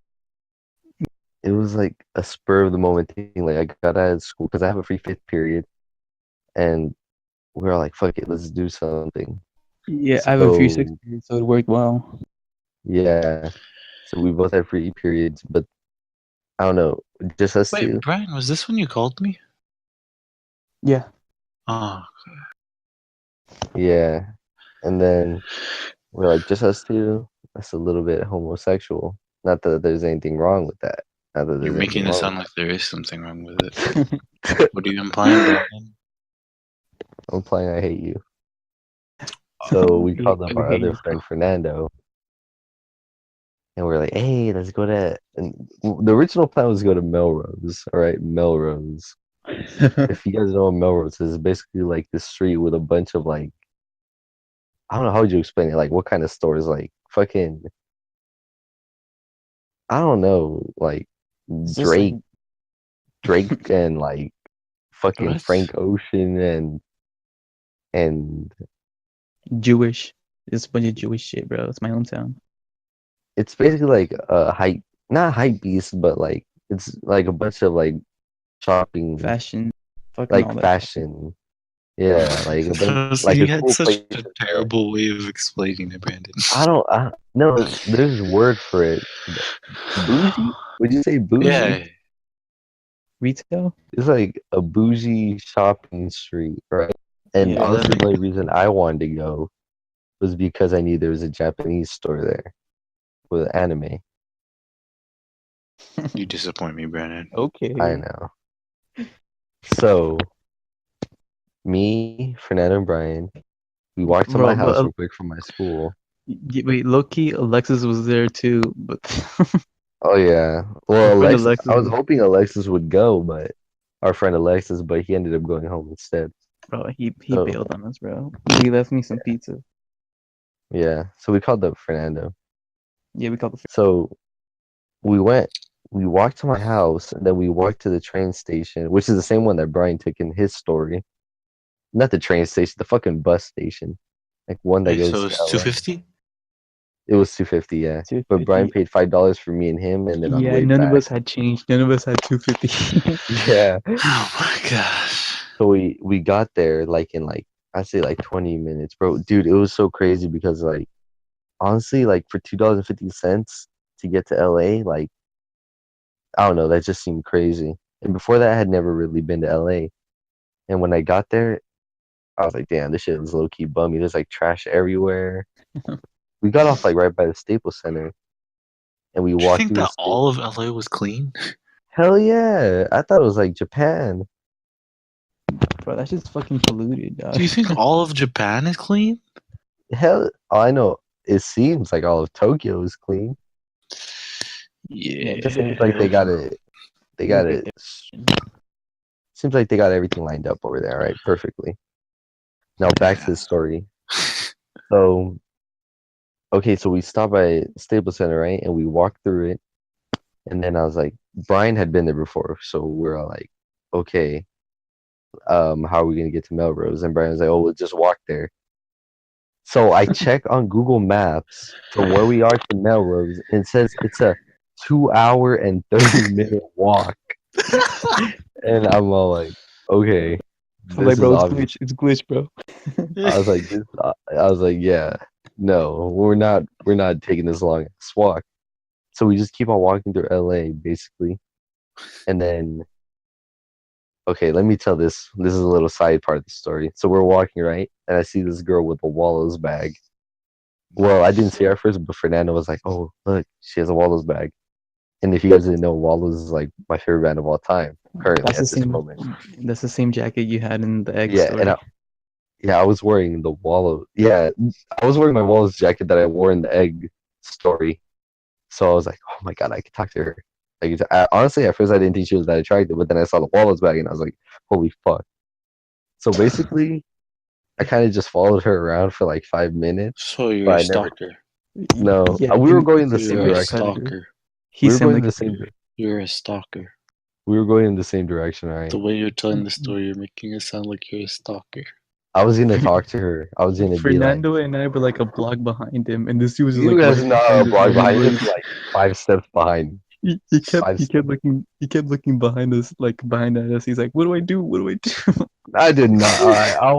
S1: It was like a spur of the moment thing. Like I got out of school because I have a free fifth period, and we were like, "Fuck it, let's do something."
S3: Yeah, I have a free six
S1: So
S3: period, so it worked well.
S1: yeah, so we both had free periods, but I don't know, just us
S2: Wait,
S1: two.
S2: Brian, was this when you called me?
S3: Yeah.
S2: Oh,
S1: Yeah, and then we're like, just us two. That's a little bit homosexual. Not that there's anything wrong with that. Not that
S2: you're
S1: there's anything
S2: making it
S1: wrong
S2: sound
S1: with
S2: like there is something wrong with it.
S1: that.
S2: What are you implying, Brian?
S1: I'm playing. I hate you. So we
S3: We
S1: called up
S3: we
S1: our
S3: hate
S1: other
S3: you.
S1: friend Fernando, and we're like, "Hey, let's go to." And the original plan was to go to Melrose. All right, Melrose. If you guys know what Melrose is, basically like this street with a bunch of like, I don't know how would you explain it. Like, what kind of stores? Like, fucking, I don't know. Like
S3: It's just like
S1: Drake, and like fucking
S2: What?
S1: Frank Ocean and
S3: Jewish. It's a bunch of Jewish shit, bro. It's my hometown.
S1: it's basically like a hype, not hype beast, but like it's like a bunch of like shopping,
S3: Fashion. Fucking all
S1: like
S3: that.
S1: fashion. Yeah, like a bunch, like
S2: You
S1: a
S2: had
S1: cool
S2: such
S1: place.
S2: a terrible way of explaining it, Brandon.
S1: I no, there's a word for it. Bougie? Would you say bougie?
S2: Yeah,
S3: Retail?
S1: It's like a bougie shopping street, right? And
S3: Yeah.
S2: that
S1: honestly, the only
S2: makes
S1: reason I wanted to go was because I knew there was a Japanese store there with anime.
S2: you disappoint me, Brandon.
S3: Okay.
S1: I know. So me, Fernando, and Brian, we walked to my
S3: Bro,
S1: house
S3: but
S1: real quick from my school.
S3: wait, low-key, Alexis was there too, but
S1: Oh yeah.
S3: our
S1: Well,
S3: friend
S1: Alexis,
S3: Alexis
S1: I was
S3: was,
S1: hoping Alexis would go, but our friend Alexis, but he ended up going home instead.
S3: bro, he
S1: So
S3: bailed on us, bro. He left me some pizza.
S1: yeah. So we called up Fernando.
S3: Yeah, we called the
S1: So we went, we walked to my house, and then we walked to the train station, which is the same one that Brian took in his story. Not the train station, the fucking bus station. Like one that
S2: Hey,
S1: goes
S2: so
S1: to
S2: it's
S1: LA.
S2: 250?
S1: It was 250, yeah. But Brian
S3: 250.
S1: paid $5 for me and him, and then on the
S3: Yeah,
S1: way
S3: none of
S1: back.
S3: us had change. None of us had 250.
S1: Yeah.
S2: Oh my gosh.
S1: So we got there like in like I'd say like 20 minutes, bro. Dude, it was so crazy because like honestly, like for $2.50 to get to LA, like I don't know, that just seemed crazy. And before that, I had never really been to LA. And when I got there, I was like, damn, this shit was low key bummy. There's like trash everywhere. We got off like right by the Staples Center, and we
S2: Do you
S1: walked
S2: think
S1: through the
S2: that
S1: Staples.
S2: all of LA was clean?
S1: Hell yeah! I thought it was like Japan.
S3: Bro, that shit's fucking polluted,
S2: Do
S3: dog.
S2: you think all of Japan is clean?
S1: Hell, I know. It seems like all of Tokyo is clean.
S3: Yeah,
S2: Yeah.
S3: just like
S1: Seems like they got it. They got
S3: like
S1: it. Seems like they got everything lined up over there, right? Perfectly. Now back to
S2: Yeah.
S1: the story. So, okay, so we stopped by Staples Center, right? And we walked through it. And then I was like, Brian had been there before, so we're all like, okay, how are we gonna get to Melrose? And Brian was like, oh, we'll just walk there. So I check on Google Maps from where we are to Melrose, and it says it's a 2 hour and 30-minute walk. And I'm all like, okay,
S3: I'm like,
S1: this is
S3: bro, it's
S1: obvious.
S3: glitch. It's glitch, bro.
S1: I was like, yeah, no, we're not taking this long ass walk. So we just keep on walking through LA basically. And then okay, let me tell this. This is a little side part of the story. So we're walking, right? And I see this girl with a Wallows bag. Well, I didn't see her first, but Fernando was like, oh, look, she has a Wallows bag. And if you guys didn't know, Wallows is like my favorite band of all time, currently
S3: That's the
S1: at this
S3: same.
S1: moment.
S3: That's the same jacket you had in the egg
S1: Yeah, and
S3: story.
S1: yeah, I was wearing the Wallows. Yeah, I was wearing my Wallows jacket that I wore in the egg story. So I was like, oh my God, I could talk to her. Like, honestly, at first I didn't think she was that attractive, but then I saw the Wallows bag and I was like, holy fuck. So basically, I kind of just followed her around for like 5 minutes,
S2: So you're
S1: but
S2: a
S1: I never.
S2: stalker.
S1: No,
S3: Yeah,
S1: we were going in the same
S2: You're a
S1: direction.
S2: stalker.
S3: he
S1: We were
S3: sounded
S1: going in
S3: like
S1: the same.
S2: You're a stalker.
S1: We were going in the same direction, all right.
S2: The way you're telling the story, you're making it sound like you're a stalker.
S1: I was gonna talk to her. I was gonna be like,
S3: Fernando and I were like a block behind him, and this dude was just
S1: "You
S3: like
S1: guys
S3: right
S1: are not a
S3: behind us
S1: block
S3: while we
S1: behind.
S3: were.
S1: This is like 5 steps behind.
S3: He kept
S1: Five
S3: he kept
S1: steps.
S3: looking behind us, like behind at us. He's like, "What do I do? What do I do?"
S1: I did not. I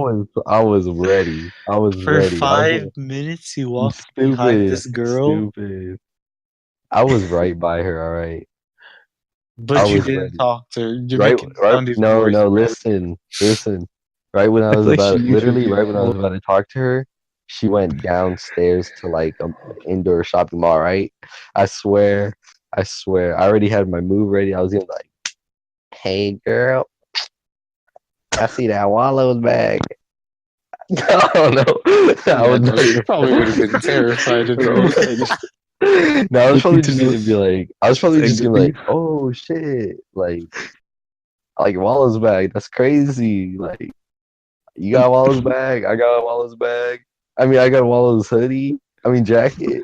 S1: was ready. I was
S2: For
S1: ready. I was
S2: 5 minutes, you walked behind
S1: stupid,
S2: this girl.
S1: stupid. I was right by her. All right.
S2: But you
S1: was
S2: didn't
S1: ready.
S2: talk to her. You're
S1: Right,
S2: making it
S1: right.
S2: sound even
S1: No,
S2: worse.
S1: no. Listen. Right when I
S3: I
S1: was
S3: feel like she
S1: about,
S3: knew she was
S1: literally,
S3: gonna
S1: right when I was
S3: fall.
S1: about to talk to her, she went downstairs to like an indoor shopping mall. Right? I swear, I swear. I already had my move ready. I was gonna be like, "Hey, girl, I see that Wallows bag." No, no. I
S2: Yeah,
S1: was
S2: no,
S1: not
S2: she
S1: even.
S2: probably would have been terrified in real life.
S1: No, I was
S3: Looking
S1: probably
S3: to
S1: just
S3: know
S1: gonna be like, I was
S3: it's
S1: probably
S3: a
S1: just
S3: good
S1: gonna be
S3: thing.
S1: like, oh shit, like Wallace bag, that's crazy. Like you got Wallace bag, I got a Wallace bag. I mean, I got a Wallace hoodie. I mean jacket.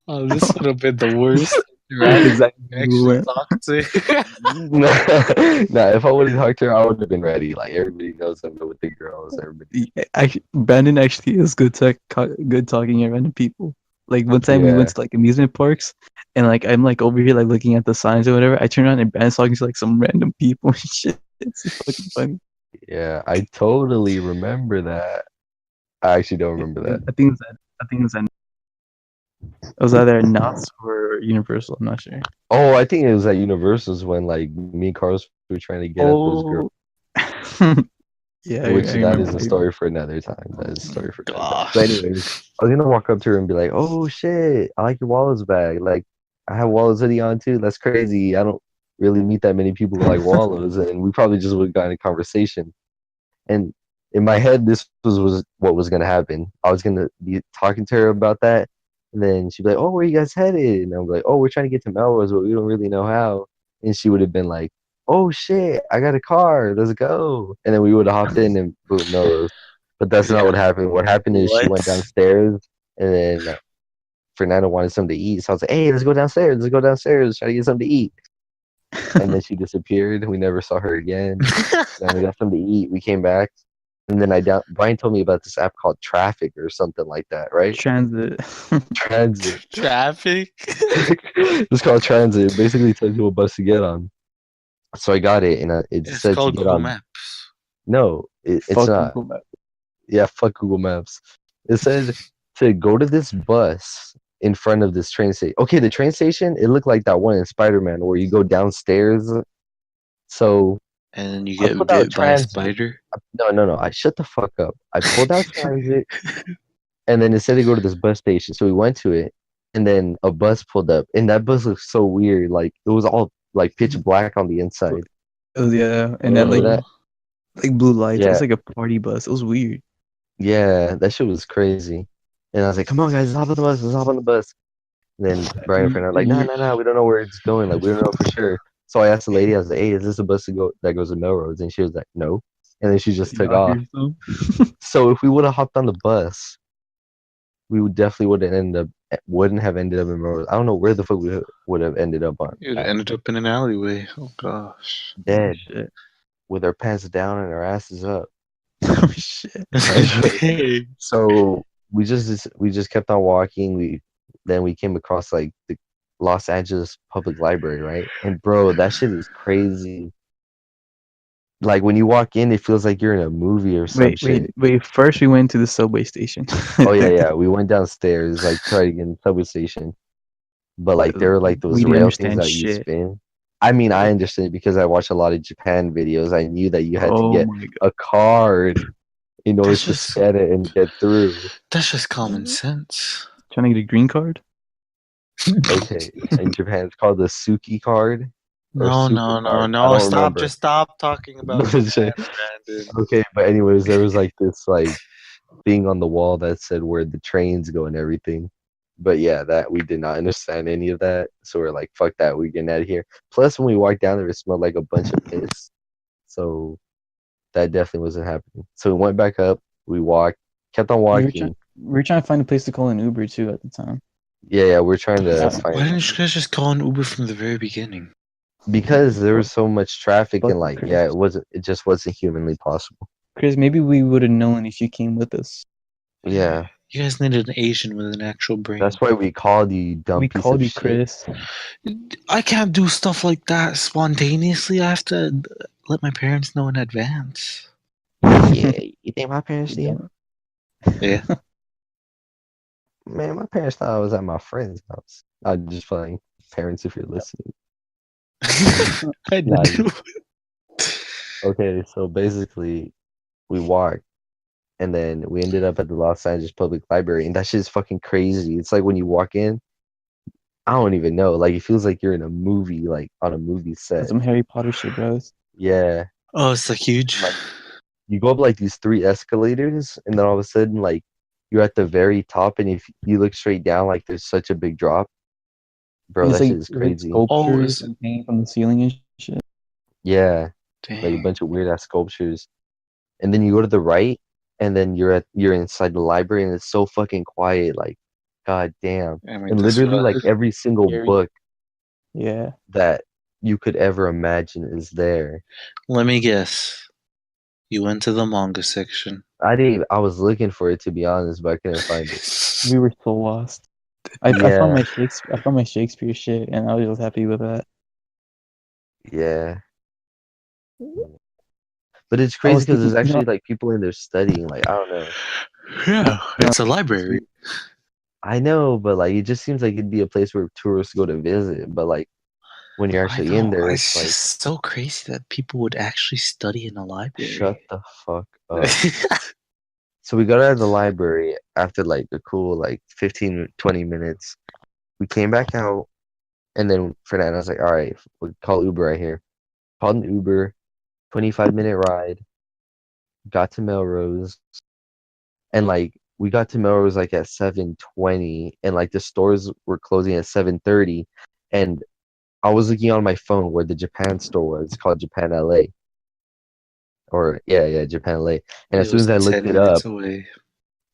S2: Oh, this would have been the worst
S3: That's
S2: interaction
S3: exactly
S2: you
S3: who
S2: actually
S3: went.
S2: talked to.
S1: Nah, nah, if I would have talked to her, I would have been ready. Like everybody knows I'm good with the girls. Everybody.
S3: Actually, Brandon actually is good talking at random people. Like one time we went
S1: Yeah,
S3: to like amusement parks, and like I'm like over here like looking at the signs or whatever. I turn around and Brandon's talking to like some random people and shit. It's fucking funny.
S1: yeah, I totally remember that. I actually don't remember that.
S3: I think it was that. I think it was that. It was either Knott's or Universal. I'm not sure.
S1: Oh, I think it was at Universal's when like me and Carlos were trying to get at those girls.
S3: Oh, yeah,
S1: Which
S3: I
S1: that is
S3: remember.
S1: a story for another time. That is a story for another time. But
S2: Gosh.
S1: anyways, I was gonna walk up to her and be like, "Oh shit, I like your Wallace bag. Like, I have Wallace hoodie on too. That's crazy. I don't really meet that many people who like Wallows." And we probably just would have gotten a conversation. And in my head, this was what was gonna happen. I was gonna be talking to her about that, and then she'd be like, "Oh, where you guys headed?" And I'm like, "Oh, we're trying to get to Melrose, but we don't really know how." And she would have been like, "Oh shit, I got a car. Let's go." And then we would have hopped in and boom, Melrose. But that's not
S2: Yeah.
S1: what happened. What happened is she went
S2: What?
S1: downstairs, and then Fernando wanted something to eat. So I was like, "Hey, let's go downstairs. Let's go downstairs. Try to get something to eat." And then she disappeared. We never saw her again. Then we got something to eat. We came back, and then Brian told me about this app called Traffic or something like that, right?
S3: Transit.
S1: Transit.
S2: Traffic?
S1: It's called Transit. It basically tells you what bus to get on. So I got it, and it
S2: It's
S1: said to
S2: called
S1: get
S2: Google
S1: on.
S2: Maps.
S1: No, it's
S3: Fuck
S1: not.
S3: Google Maps.
S1: Yeah, fuck Google Maps. It said to go to this bus in front of this train station. Okay, the train station, it looked like that one in Spider-Man where you go downstairs. So
S2: And then you
S1: I
S2: get
S1: pulled out
S2: bit by a
S1: Transit.
S2: spider.
S1: No, no, no. I shut the fuck up. I pulled out Transit, and then it said to go to this bus station. So we went to it, and then a bus pulled up, and that bus looked so weird. Like it was all like pitch black on the inside.
S3: Oh yeah, and that
S1: Remember
S2: Oh.
S1: that?
S3: like blue lights. It was
S1: Yeah,
S3: like a party bus. It was weird.
S1: yeah. That shit was crazy. And I was like, "Come on, guys, let's hop on the bus. Let's hop on the bus." And then Brian and
S3: You,
S1: friend are like, "No,
S3: you,
S1: no, no. We don't know where it's going. Like we don't know for sure." So I asked the lady. I was like, "Hey, is this a bus to go that goes to Melrose?" And she was like, "No." And then she just took
S3: y'all
S1: off.
S3: hear some?
S1: So if we would have hopped on the bus, we would definitely wouldn't have ended up in Melrose. I don't know where the fuck we would have ended up on
S2: It
S1: at.
S2: ended up in an alleyway. Oh gosh.
S3: Oh
S1: Dead
S3: shit.
S1: with our pants down and our asses up.
S3: Oh shit.
S2: Dang.
S1: So we just kept on walking. We came across like the Los Angeles Public Library, right? And bro, that shit is crazy. Like when you walk in, it feels like you're in a movie or some shit.
S3: Wait. First, we went to the subway station.
S1: Oh yeah, yeah. We went downstairs, like try to get in the subway station. But like there were like
S3: We
S1: those
S3: didn't
S1: rail things
S3: understand
S1: that you
S3: shit.
S1: spin. I mean, I understood because I watched a lot of Japan videos. I knew that you had to
S3: Oh
S1: get
S3: my god.
S1: a card in order
S2: That's
S1: to
S2: just
S1: scan it and get through.
S2: that's just common sense.
S3: Trying to get a green card?
S1: Okay, in Japan it's called the Suki card or
S2: No,
S1: Super
S2: no, no,
S1: card. I
S2: no.
S1: don't
S2: Stop.
S1: remember.
S2: Just stop talking about Japan, Brandon.
S1: Okay, but anyways, there was like this like thing on the wall that said where the trains go and everything. But yeah, that we did not understand any of that. So we're like, fuck that, we're getting out of here. Plus when we walked down there it smelled like a bunch of piss. So that definitely wasn't happening. So we went back up, we walked, kept on walking.
S3: We were trying to find a place to call an Uber too at the time.
S1: Yeah, yeah, we're trying to
S3: Yeah.
S2: Why
S1: find
S2: didn't you guys just call an Uber from the very beginning?
S1: because there
S3: Fuck,
S1: was so much traffic
S3: fuck
S1: and like
S3: Chris.
S1: yeah, it just wasn't humanly possible.
S3: Chris, maybe we would have known if you came with us.
S1: Yeah.
S2: You guys needed an Asian with an actual brain.
S1: That's why we called you dumb
S3: We
S1: piece of
S3: called you
S1: shit.
S3: Chris.
S2: I can't do stuff like that spontaneously. I have to let my parents know in advance.
S1: Yeah, you think my parents
S3: You
S1: did?
S3: don't.
S2: Yeah.
S1: Man, my parents thought I was at my friend's house. I'm just playing. Parents, if you're listening.
S2: I
S1: Nah,
S2: do.
S1: okay, so basically, we walked, and then we ended up at the Los Angeles Public Library, and that shit is fucking crazy. It's like when you walk in, I don't even know. Like, it feels like you're in a movie, like on a movie
S3: That's
S1: set.
S3: some Harry Potter shit, bros.
S1: Yeah.
S2: Oh, it's like huge.
S1: Like, you go up like these three escalators, and then all of a sudden, like, you're at the very top, and if you look straight down, like, there's such a big drop. Bro,
S3: And
S1: that shit is
S3: it's like
S1: crazy.
S2: Oh,
S3: sculptures like hanging from the ceiling and shit.
S1: Yeah. Like a
S2: dang.
S1: bunch of weird ass sculptures. And then you go to the right, and then you're inside the library, and it's so fucking quiet. Like, god damn.
S2: I mean,
S1: And
S2: that's
S1: literally,
S2: what.
S1: like every single
S3: Scary.
S1: book
S3: Yeah.
S1: that you could ever imagine is there.
S2: Let me guess. You went to the manga section.
S1: I was looking for it to be honest, but I couldn't find it.
S3: We were so lost. I found
S1: Yeah,
S3: my Shakespeare shit, and I was just happy with that.
S1: yeah. But it's
S3: I
S1: crazy
S3: was
S1: because
S3: thinking,
S1: there's
S3: you know,
S1: actually like people in there studying. Like, I don't know.
S2: Yeah,
S3: you know,
S2: it's a library.
S1: I know, but like it just seems like it'd be a place where tourists go to visit. But like when you're
S2: I
S1: actually in
S2: know.
S1: there, it's
S2: It's
S1: like
S2: just so crazy that people would actually study in a
S1: shut
S2: library.
S1: the fuck up. So we got out of the library after like a cool like 15, 20 minutes. We came back out, and then Fernando was like, all right, we'll call Uber right here. Called an Uber, 25-minute ride, got to Melrose, and like we got to Melrose like at 7:20, and like the stores were closing at 7:30, and I was looking on my phone where the Japan store was. It's called Japan LA. Or yeah, Japan LA. And
S2: It was 10 minutes away.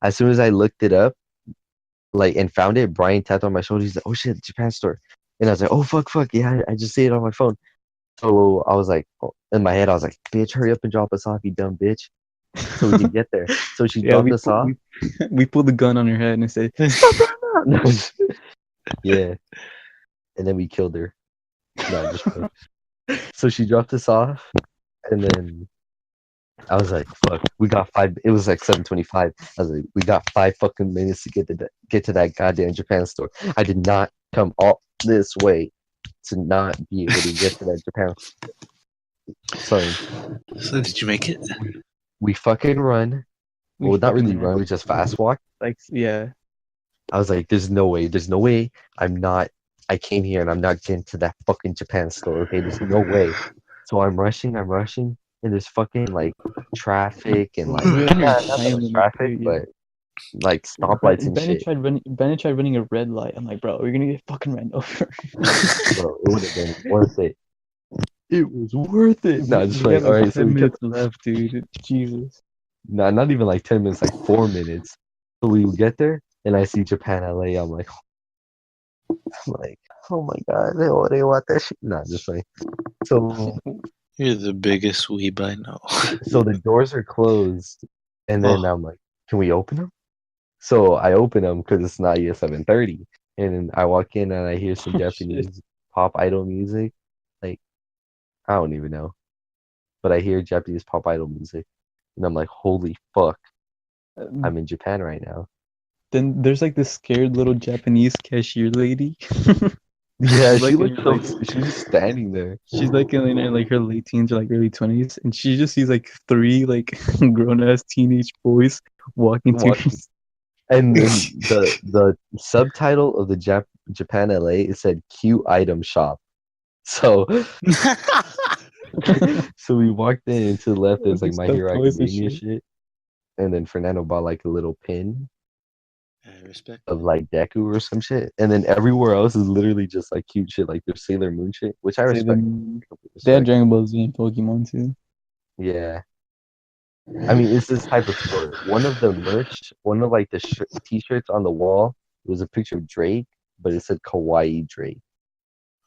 S1: as soon as I looked it up, like and found it, Bryan tapped on my shoulder. He's like, "Oh shit, Japan store," and I was like, "Oh fuck, yeah, I just see it on my phone." So I was like, oh, in my head, I was like, "Bitch, hurry up and drop us off, you dumb bitch," so we could get there. So she
S3: yeah,
S1: dropped us off.
S3: we pulled the gun on her head and said, "Stop right now!"
S1: Yeah, and then we killed her. No, just playing. So she dropped us off, and then I was like, "Fuck, we got 5." It was like 7:25. I was like, "We got 5 fucking minutes to get to that goddamn Japan store." I did not come all this way to not be able to get to that Japan. So
S2: So, did you make it?
S1: we fucking run.
S3: We
S1: Well, not
S3: fucking
S1: really
S3: ran.
S1: run. We just fast walk.
S3: Like, yeah.
S1: I was like, there's no way. I'm not. I came here and I'm not getting to that fucking Japan store. Okay, there's no way. So I'm rushing, and there's fucking like traffic and like
S3: We were in a
S1: not that
S3: time
S1: much
S3: limit
S1: traffic,
S3: too, yeah.
S1: but like stoplights and shit.
S3: Ben tried running a red light. I'm like, bro, we're gonna get fucking ran over.
S1: Bro, it would have been worth it. It was worth it. No, just
S3: We had
S1: like all
S3: like
S1: right. So
S3: 10
S1: we kept
S3: minutes left, dude. Jesus.
S1: not even like 10 minutes, like 4 minutes. So we get there, and I see Japan LA. I'm like, oh my god, they want that shit. No, just like so.
S2: You're the biggest weeb I know.
S1: So the doors are closed, and then
S2: Oh,
S1: I'm like, can we open them? So I open them because it's not yet 7:30, and then I walk in and I hear some
S3: Oh, shit.
S1: Japanese pop idol music. Like I don't even know, but I hear Japanese pop idol music, and I'm like, holy fuck,
S3: Um,
S1: I'm in Japan right now.
S3: Then there's like this scared little Japanese cashier lady.
S1: Yeah,
S3: She's
S1: she
S3: like in
S1: looks
S3: her
S1: so.
S3: like
S1: She's just standing there.
S3: she's like in her like her late teens or like early 20s, and she just sees like three like grown ass teenage boys walking to her.
S1: Walking. And then the subtitle of the Japan LA it said cute item shop. So so we walked in and to the left there's like
S3: Like
S1: My
S3: stuffed
S1: Hero
S3: toys and
S1: Academia
S3: shit.
S1: shit. And then Fernando bought like a little pin
S2: I respect
S1: of
S2: it.
S1: like Deku or some shit. And then everywhere else is literally just like cute shit like there's Sailor Moon shit, which I
S3: Say
S1: respect.
S3: them. They had
S1: Respect.
S3: Dragon Ball Z and Pokemon too.
S1: Yeah. I mean, it's this type of store. One of the merch, one of like the t-shirts on the wall was a picture of Drake, but it said Kawaii Drake.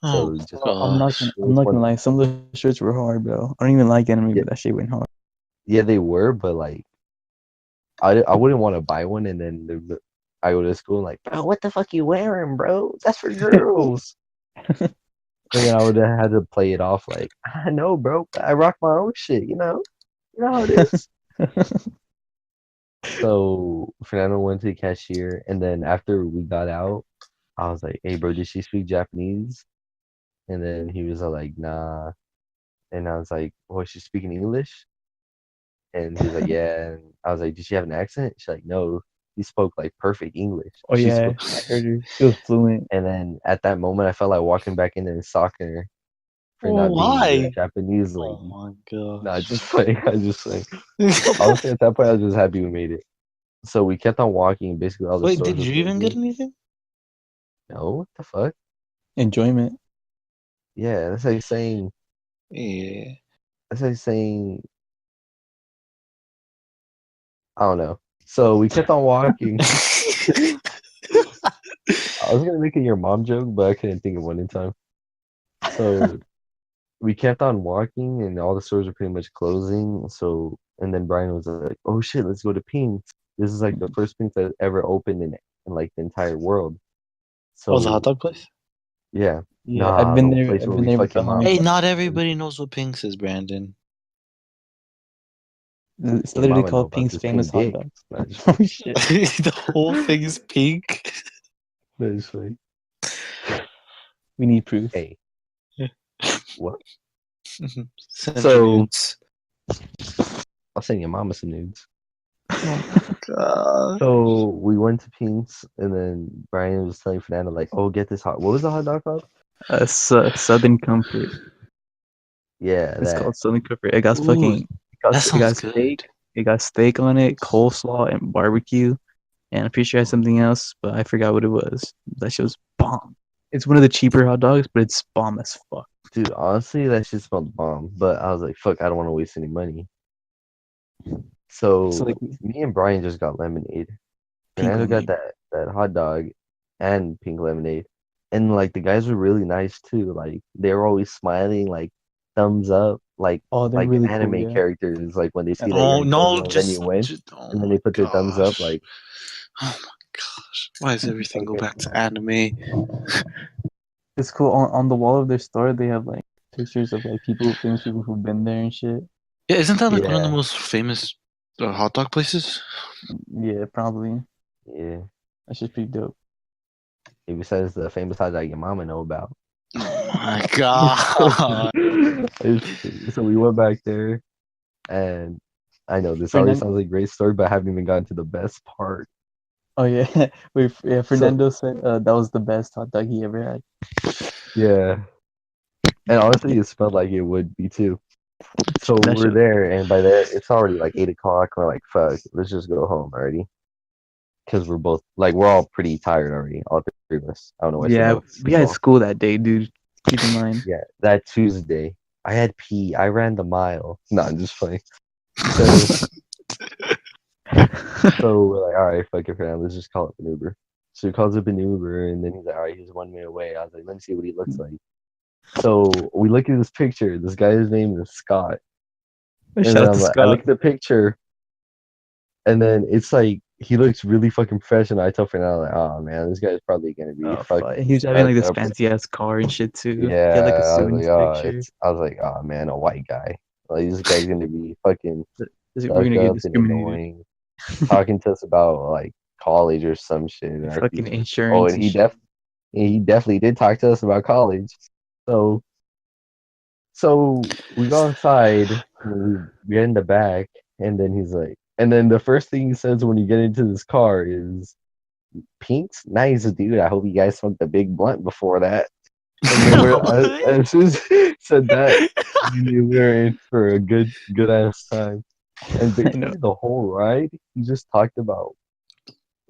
S1: So it
S2: Oh
S1: was just
S2: gosh.
S1: it
S3: I'm
S1: was
S3: not
S1: one
S3: gonna
S1: of
S3: lie. Some of the shirts were hard, bro. I don't even like anime,
S1: yeah,
S3: but that shit went hard.
S1: yeah they were, but like I wouldn't want to buy one and then I go to school and like, bro, what the fuck you wearing, bro? That's for girls. And then I would have had to play it off like, I know, bro, I rock my own shit, you know how it is. So Fernando went to the cashier, and then after we got out, I was like, "Hey, bro, did she speak Japanese?" And then he was like, nah. And I was like, oh, is she speaking English? And he was like, yeah. And I was like, did she have an accent? She's like, no. He spoke like perfect English.
S3: Oh
S1: She
S3: yeah,
S1: spoke.
S3: I heard her. She was fluent.
S1: And then at that moment, I felt like walking back in and socking her for
S2: Well,
S1: not being a good
S2: why?
S1: Japanese
S2: Oh
S1: lady.
S2: my
S1: Nah,
S2: gosh.
S1: just like I just like honestly at that point I was just happy we made it. So we kept on walking. Basically, all the
S2: Wait,
S1: stores
S2: did
S1: were
S2: you even get
S1: closing.
S2: anything?
S1: No, what the fuck?
S3: Enjoyment.
S1: Yeah, that's like saying.
S2: Yeah.
S1: That's like saying. I don't know. So we kept on walking. I was gonna make it your mom joke, but I couldn't think of one in time. So we kept on walking, and all the stores were pretty much closing. So and then Brian was like, "Oh shit, let's go to Pink's. This is like the first Pink's that ever opened in like the entire world."
S2: Oh, the hot
S1: So
S2: dog place?
S1: yeah,
S3: Yeah, I've
S1: nah,
S3: been
S1: the
S3: there.
S1: place
S3: I've
S1: where
S3: been
S1: we
S3: there with
S1: fuck
S3: the
S1: your mom.
S2: Hey,
S3: homie.
S2: not everybody knows what Pink's is, Brandon.
S3: It's
S1: Your
S3: literally
S1: mama know
S3: called
S1: about
S3: Pink's
S1: this
S3: Famous
S1: pink
S3: Hot
S1: dick.
S3: Dogs.
S1: No, just
S3: Oh
S1: like,
S3: shit.
S2: The whole thing is pink.
S1: no, just like,
S3: We need proof.
S1: hey, what?
S2: Send your
S1: So
S2: nudes.
S1: I'll send your mama some nudes.
S2: Oh my god.
S1: So we went to Pink's, and then Brian was telling Fernando like, "Oh, get this hot. What was the hot dog called?"
S3: Southern Comfort.
S1: Yeah,
S3: It's
S1: that.
S3: called Southern Comfort. It got
S2: Ooh,
S3: fucking.
S2: that
S3: It
S2: sounds
S3: got
S2: good.
S3: steak. It got steak on it, coleslaw, and barbecue. And I'm pretty sure I had something else, but I forgot what it was. That shit was bomb. It's one of the cheaper hot dogs, but it's bomb as fuck.
S1: Dude, honestly, that shit smelled bomb. But I was like, "Fuck, I don't want to waste any money."
S3: So
S1: So
S3: like
S1: me and Brian just got lemonade.
S3: pink
S1: Fernando got
S3: lemonade.
S1: that hot dog and pink lemonade. And like the guys were really nice too. Like they were always smiling, like thumbs up,
S3: Oh, they're
S1: like
S3: really cool,
S1: anime
S3: yeah.
S1: characters. Like when they see that you're
S2: Oh
S1: in
S2: no,
S1: coma, then you win,
S2: oh
S1: and then
S2: my
S1: they put their thumbs up.
S2: gosh.
S1: Like
S2: Oh my gosh. Why does everything go
S1: okay,
S2: back to anime?
S3: It's cool. On the wall of their store, they have like pictures of like famous people who've been there and shit.
S2: Yeah, isn't that like one of the
S1: yeah,
S2: most famous hot dog places?
S3: Yeah, probably.
S1: yeah.
S3: That's just pretty dope.
S1: And besides the famous hot dog your mama know about.
S2: Oh my god.
S1: So we went back there, and I know this already
S3: Fernando.
S1: sounds like a great story, but I haven't even gotten to the best part.
S3: Oh yeah, wait. Yeah,
S1: So
S3: Fernando said that was the best hot dog he ever had.
S1: yeah, and honestly, it smelled like it would be too. So
S3: That
S1: we're
S3: shit.
S1: there, and by there it's already like 8 o'clock. We're like, fuck, let's just go home already, because we're both like we're all pretty tired already, all three of us. I don't know why I said
S3: Yeah,
S1: both.
S3: we had
S1: Well,
S3: school that day, dude. Keep in mind.
S1: yeah, that Tuesday, I had pee. I ran the mile. No, I'm just playing. So so we're like, all right, fuck it, fam. Let's just call up an Uber. So he calls up an Uber, and then he's like, all right, he's 1 minute away. I was like, let me see what he looks like. So we look at this picture. This guy's name is Scott. And
S3: Shout
S1: then
S3: out to
S1: I'm like, I
S3: Scott.
S1: look at the picture, and then it's like he looks really fucking fresh. And I tell Fernando, like, oh man, this guy's probably gonna be
S3: Oh fuck,
S1: fucking
S3: he was driving like
S1: fucked
S3: this
S1: up.
S3: fancy ass car and shit too. He had like a
S1: Yeah, I
S3: suit
S1: was
S3: in
S1: like,
S3: his
S1: oh,
S3: picture.
S1: oh man, a white guy. Like this guy's gonna be fucking
S3: We're
S1: stuck
S3: gonna get
S1: up and
S3: discriminated.
S1: annoying, talking to us about like college or some shit in our
S3: Fucking
S1: future. Oh,
S3: insurance
S1: and
S3: and shit.
S1: he definitely did talk to us about college. So we go inside, and we get in the back, and then he's like, and then the first thing he says when you get into this car is, "Pink's nice, dude. I hope you guys smoked a big blunt before that." And then
S2: What?
S1: as soon as he said that, we knew we were in for a good ass time. And
S3: I know.
S1: basically the whole ride, he just talked about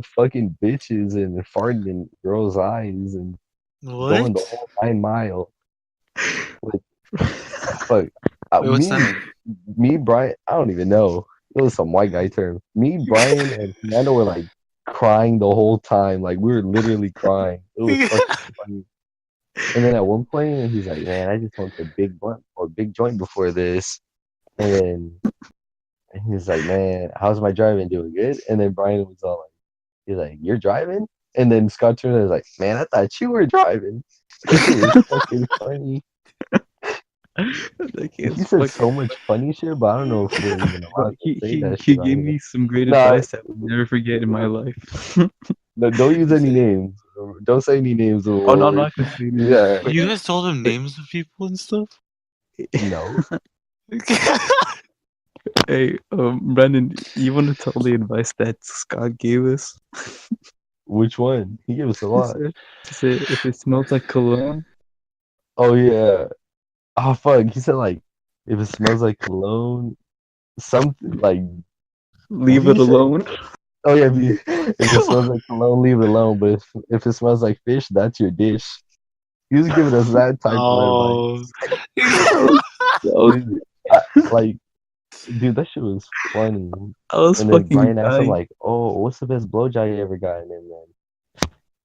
S1: fucking bitches and farting in girls' eyes and going the
S2: What?
S1: whole 9 mile. Like fuck,
S2: Wait, what's that mean?
S1: Brian, I don't even know. It was some white guy term. Me, Brian, and Fernando were like crying the whole time. Like we were literally crying. It was fucking funny. And then at one point, he's like, "Man, I just smoked a big blunt or big joint before this." And then he's like, "Man, how's my driving doing? Good?" And then Brian was all like, "He's like, you're driving?" And then Scott Turner was like, "Man, I thought you were driving." That shit was fucking funny.
S3: Like,
S1: He
S3: it's
S1: said
S3: fuck.
S1: so much funny shit, but I don't know if we're even
S3: Bro,
S1: allowed to say that
S3: he
S1: shit on
S3: gave
S1: here.
S3: me some great
S1: Nah,
S3: advice that I will never forget in my life.
S1: no, don't use any names. Don't say any names of the
S3: Oh no, I'm
S1: Lord.
S3: not gonna say names.
S1: Yeah.
S3: Wait,
S2: You guys told him
S3: hey,
S2: names of people and stuff?
S1: No.
S3: hey, Brandon, you want to tell the advice that Scott gave us?
S1: Which one? He gave us a
S3: He
S1: lot.
S3: said, he said, if it smells like cologne,
S1: Oh yeah. Oh fuck. He said like if it smells like cologne, something like what
S3: leave
S1: did
S3: it
S1: he say?
S3: alone.
S1: Oh yeah, if it smells like cologne, leave it alone. But if it smells like fish, that's your dish. He was giving us that type of advice.
S2: Oh.
S3: I was,
S1: Dude, like, dude, that shit was funny.
S3: I was
S1: And then
S3: fucking
S1: Brian asked him
S3: dying.
S1: like, "Oh, what's the best blowjob you ever gotten?"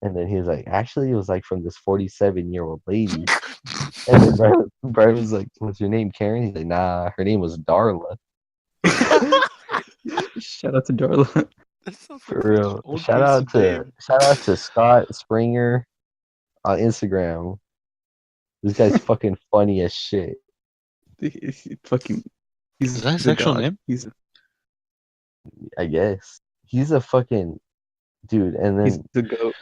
S1: And then he was like, "Actually, it was like from this 47-year-old lady." And then Brian was like, "What's your name, Karen?" He's like, "Nah, her name was Darla."
S3: Shout out to Darla.
S2: That sounds
S1: For
S2: like such an
S1: real.
S2: old
S1: Shout
S2: person
S1: out to
S2: name.
S1: shout out to Scott Springer on Instagram. This guy's fucking funny as shit.
S3: Fucking,
S2: Is
S3: he's
S2: that his
S3: the
S2: actual
S3: god.
S2: name?
S1: I guess he's a fucking dude. And
S3: He's
S1: then
S3: the goat.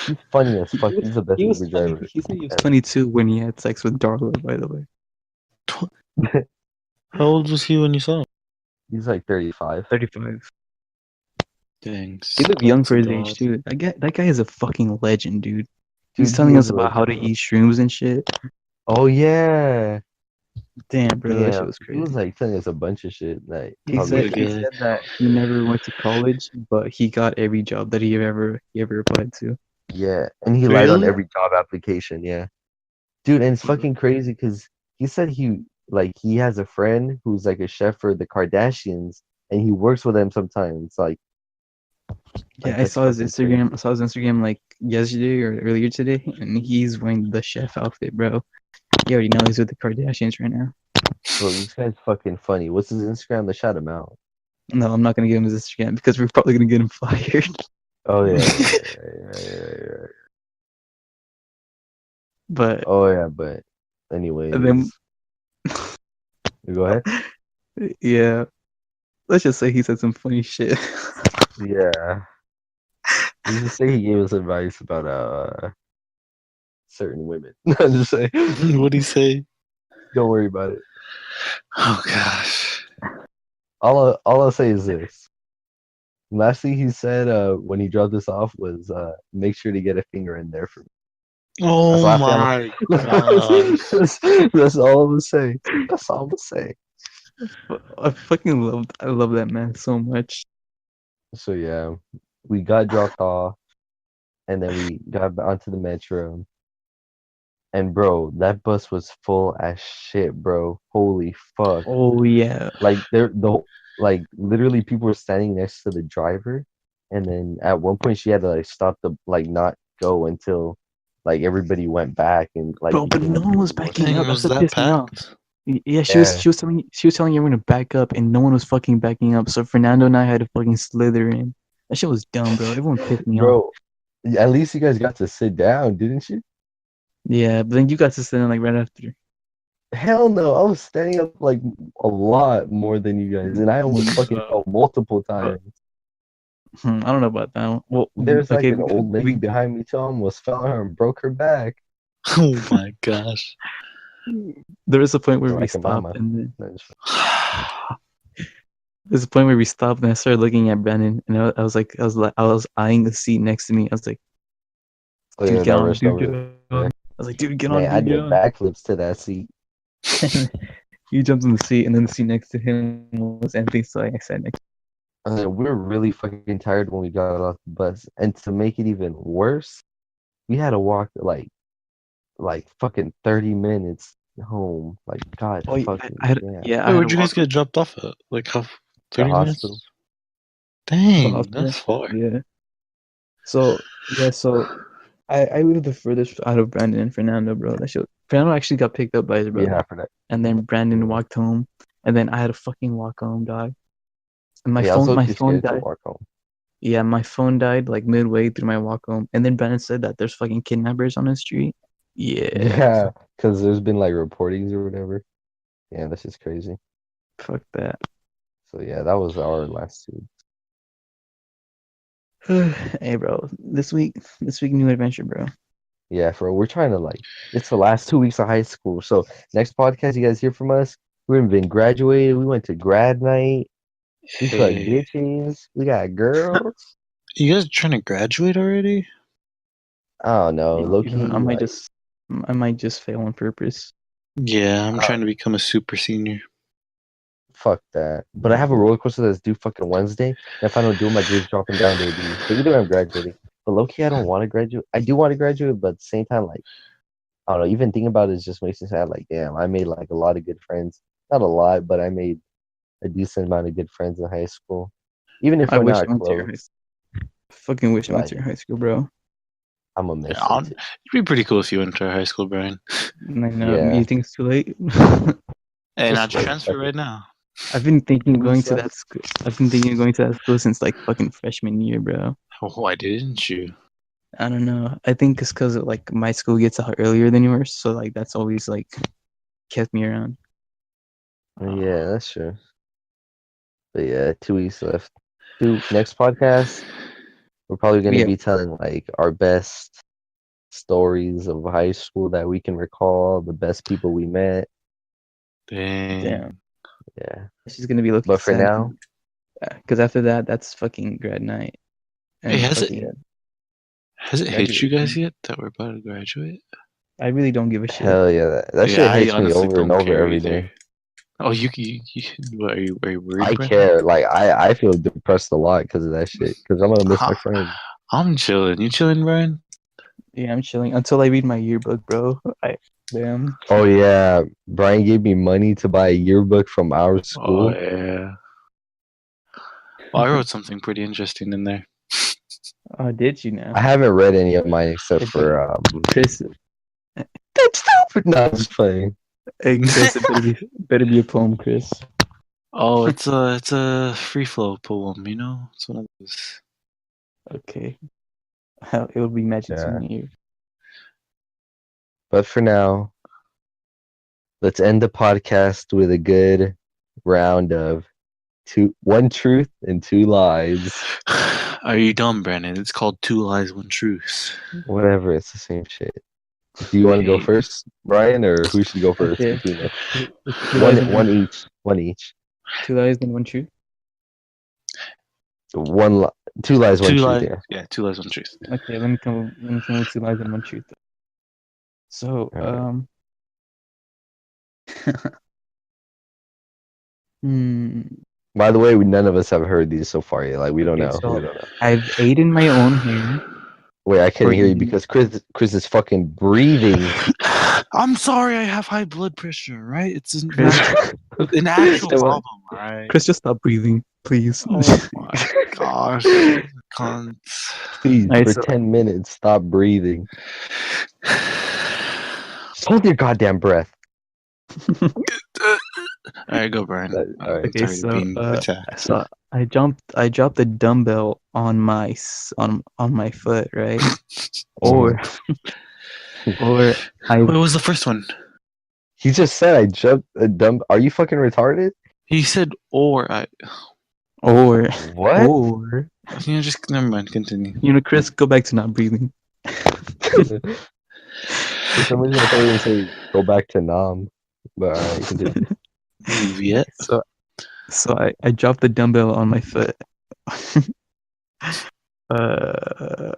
S1: he's funny as fuck.
S3: He was
S1: He's the best
S3: he was
S1: Uber
S3: funny.
S1: driver
S3: He said he was
S1: ever.
S3: 22 when he had sex with Darla. By the way,
S2: How old was he when you saw him?
S1: He's like 35.
S3: 35.
S2: Dang.
S3: He looked young
S2: Scott's
S3: for
S2: a
S3: his age
S2: god.
S3: too. That guy is a fucking legend, dude. He's
S1: Dude, he
S3: telling us
S1: is
S3: about
S1: like,
S3: how to eat shrooms and shit.
S1: oh yeah,
S3: Damn, bro, that
S1: yeah.
S3: shit was
S1: He was
S3: crazy.
S1: like telling us a bunch of shit. Like
S3: He
S1: how
S3: said
S1: good.
S3: he
S2: Nigga.
S3: said that he never went to college, but he got every job that he ever applied to.
S1: Yeah, and he lied on
S2: Really?
S1: every job application. Yeah, dude, and it's fucking crazy because he said he has a friend who's like a chef for the Kardashians, and he works with them sometimes.
S3: Yeah,
S1: Like
S3: I
S1: that's
S3: saw his
S1: fucking
S3: Instagram. I
S1: crazy.
S3: saw his Instagram like yesterday or earlier today, and he's wearing the chef outfit, bro. You already know he's with the Kardashians right now.
S1: Bro, this guy's fucking funny. What's his Instagram? Let's shout him out.
S3: No, I'm not gonna give him his Instagram because we're probably gonna get him fired.
S1: Oh yeah, yeah.
S3: But
S1: Oh yeah, but
S3: then,
S1: anyways, go ahead.
S3: yeah, let's just say he said some funny shit.
S1: Yeah, let's just say he gave us advice about certain women. I'm just saying.
S2: What'd he say?
S1: Don't worry about it.
S2: Oh gosh.
S1: All I'll say is this. Last thing he said when he dropped this off was make sure to get a finger in there for me. That's
S2: Oh
S1: the last thing
S2: my gosh.
S1: that's all I'm gonna say. That's all I'm gonna say.
S3: I love that man so much.
S1: So yeah, we got dropped off and then we got onto the metro. And bro, that bus was full as shit, bro. Holy fuck.
S3: Oh yeah,
S1: Like like literally people were standing next to the driver, and then at one point she had to like stop the like not go until like everybody went back and like
S3: bro, but
S1: became
S3: no
S1: a
S3: one was
S1: group or
S3: backing
S2: Dang,
S3: up.
S2: it
S3: That's
S2: was
S3: what
S2: that
S3: pissed me off.
S2: packed.
S3: Yeah,
S1: yeah.
S3: she was telling everyone to back up, and no one was fucking backing up. So Fernando and I had to fucking slither in. That shit was dumb, bro. Everyone pissed me off.
S1: Bro, at least you guys got to sit down, didn't you?
S3: Yeah, but then you got to sit in like right after.
S1: Hell no, I was standing up like a lot more than you guys, and I almost fucking
S3: Uh,
S1: fell multiple
S3: uh,
S1: times.
S3: I don't know about that one. Well,
S1: There's like
S3: okay,
S1: an old lady behind me too, almost fell on her and broke her back.
S2: Oh my gosh.
S3: there was a point where we
S1: Like a
S3: stopped,
S1: mama.
S3: and then
S1: No, just-
S3: there's a point where we stopped, and I started looking at Brennan, and I was eyeing the seat next to me. I was like,
S1: Oh
S3: dude,
S1: yeah,
S3: get
S1: that
S3: on,
S1: rushed
S3: dude, get
S1: over
S3: on.
S1: there.
S3: I was like, dude, get on,
S1: Man, I
S3: dude, get
S1: did
S3: on.
S1: backflips to that seat.
S3: He jumps in the seat, and then the seat next to him was empty, so I sat next.
S1: And then we were really fucking tired when we got off the bus. And to make it even worse, we had to walk like fucking 30 minutes home. Like god
S3: Oh, yeah,
S1: fucking damn.
S2: Wait,
S3: I had to
S2: where'd you
S3: walk
S2: guys get dropped off at? Like how
S1: The
S2: 30
S1: hospital.
S2: minutes?
S3: to the
S2: Dang,
S3: hospital.
S2: that's far.
S3: Yeah. So yeah, so I lived the furthest out of Brandon and Fernando, bro. Fernando actually got picked up by his brother,
S1: Yeah, for that.
S3: and then Brandon
S1: Yeah.
S3: walked home, and then I had to fucking walk home, dog. And
S1: Yeah, I was
S3: my
S1: okay
S3: phone
S1: scared to
S3: died.
S1: walk home.
S3: Yeah, my phone died like midway through my walk home, and then Brandon said that there's fucking kidnappers on the street. Yeah,
S1: Yeah, because there's been like reportings or whatever. Yeah, that's just crazy.
S3: fuck that.
S1: So yeah, that was our last two.
S3: Hey, bro. This week, new adventure, bro.
S1: Yeah, we're trying to like. It's the last 2 weeks of high school. So next podcast, you guys hear from us. We've been graduated. We went to grad night. We fucked
S2: Hey,
S1: bitches. We got girls.
S2: you guys trying to graduate already?
S1: I don't know. Low
S3: You know,
S1: key, like,
S3: I might just fail on purpose.
S2: Yeah, I'm
S1: uh,
S2: trying to become a super senior.
S1: fuck that. But I have a roller coaster that's due fucking Wednesday. And if I don't do it, my grade's dropping down to a B. So either way, I'm graduating. But low key, I don't want to graduate. I do want to graduate, but at the same time, like, I don't know. Even thinking about it just makes me sad. Like, damn, I made like a lot of good friends. Not a lot, but I made a decent amount of good friends in high school. Even if
S3: I
S1: we're
S3: wish
S1: not
S3: I went to your high
S1: close,
S3: school. Fucking wish I went to
S1: like,
S3: your high school, bro.
S1: I'm gonna
S2: Yeah,
S1: miss it too.
S2: it'd be pretty cool if you went to our high school, Brian.
S3: I know.
S1: Yeah.
S3: You think it's too late?
S2: Hey,
S1: Just
S2: not
S1: wait.
S2: transfer right now.
S3: I've been thinking of
S1: 2
S3: going
S1: weeks
S3: to
S1: left.
S3: that school. I've been thinking of going to that school since like fucking freshman year, bro.
S2: Why didn't you?
S3: I don't know. I think it's because like my school gets out earlier than yours, so like that's always like kept me around.
S1: Yeah, that's true. But yeah, 2 weeks left. Next podcast, we're probably gonna
S3: Yeah,
S1: be telling like our best stories of high school that we can recall, the best people we met.
S2: Dang.
S3: damn.
S1: Yeah.
S3: It's just gonna be looking
S1: But for
S3: sad
S1: now,
S3: because after that, that's fucking grad night
S2: Hey,
S3: and
S2: has it
S1: yeah.
S3: fucking
S2: hit you guys
S3: graduation.
S2: yet that we're about to graduate?
S3: I really don't give a shit.
S1: Hell yeah, that
S2: Yeah,
S1: shit
S2: I
S1: hits me
S2: honestly
S1: over and
S2: don't
S1: over
S2: care
S1: every
S2: either.
S1: day.
S2: Oh, what, are you worried,
S1: I
S2: Brian?
S1: care. Like I feel depressed a lot because of that shit. Because I'm gonna miss my
S2: Huh?
S1: friends.
S2: I'm chilling. You chilling, Brian?
S3: Yeah, I'm chilling until I read my yearbook, bro. Damn.
S1: Oh yeah, Brian gave me money to buy a yearbook from our
S2: Oh
S1: school.
S2: yeah. Well, I wrote something pretty interesting in there.
S3: Oh, did you now?
S1: I haven't read any of mine except
S3: Hey,
S1: for
S3: Chris,
S1: that's stupid. No, I'm just playing.
S3: hey Chris, it better be a poem, Chris.
S2: Oh, it's a free flow poem. You know, it's one of those.
S3: Okay, it will be magic to
S1: Yeah.
S3: my ears.
S1: But for now, let's end the podcast with a good round of one truth and two lies.
S2: Are you dumb, Brandon? It's called Two Lies, One Truth.
S1: Whatever, it's the same shit. Do you want to go
S2: Hey,
S1: first, Brian, or who should go first
S3: Okay,
S1: between us?
S3: it's two lies and
S1: One each. One each.
S3: two lies and one truth.
S1: Two lies, one
S2: two
S1: truth.
S2: lies.
S1: Yeah.
S2: Yeah, Two Lies, One Truth.
S3: Okay, let me come with two lies and one truth. So,
S1: All right.
S3: hmm.
S1: By the way, none of us have heard these so far yet. Like we don't
S3: Okay,
S1: know.
S3: so I've eaten my own hair
S1: Wait, I
S3: or
S1: couldn't hear you
S3: eaten.
S1: because Chris is fucking breathing.
S2: I'm sorry, I have high blood pressure. Right? It's
S3: Chris,
S2: an actual
S3: Stella,
S2: problem. Right?
S3: Chris, just stop breathing, please.
S2: Oh my gosh, cunt.
S1: Please,
S3: Alright,
S1: for
S3: so
S1: 10 minutes, stop breathing. Just hold your goddamn breath.
S2: All right, go, Brian.
S1: All right.
S2: I'm
S3: okay,
S2: tired of being attacked.
S3: so I dropped the dumbbell on on my foot, right? Or or I
S2: What was the first one?
S1: He just said I jumped a dumb. Are you fucking retarded?
S2: He said, "Or I."
S3: or
S1: What?
S3: or
S2: Just never mind. Continue.
S3: Chris, go back to not breathing.
S1: For some reason, I thought you were gonna say go back to Nam. But all right, continue.
S2: Viet.
S3: So I dropped the dumbbell on my foot. uh,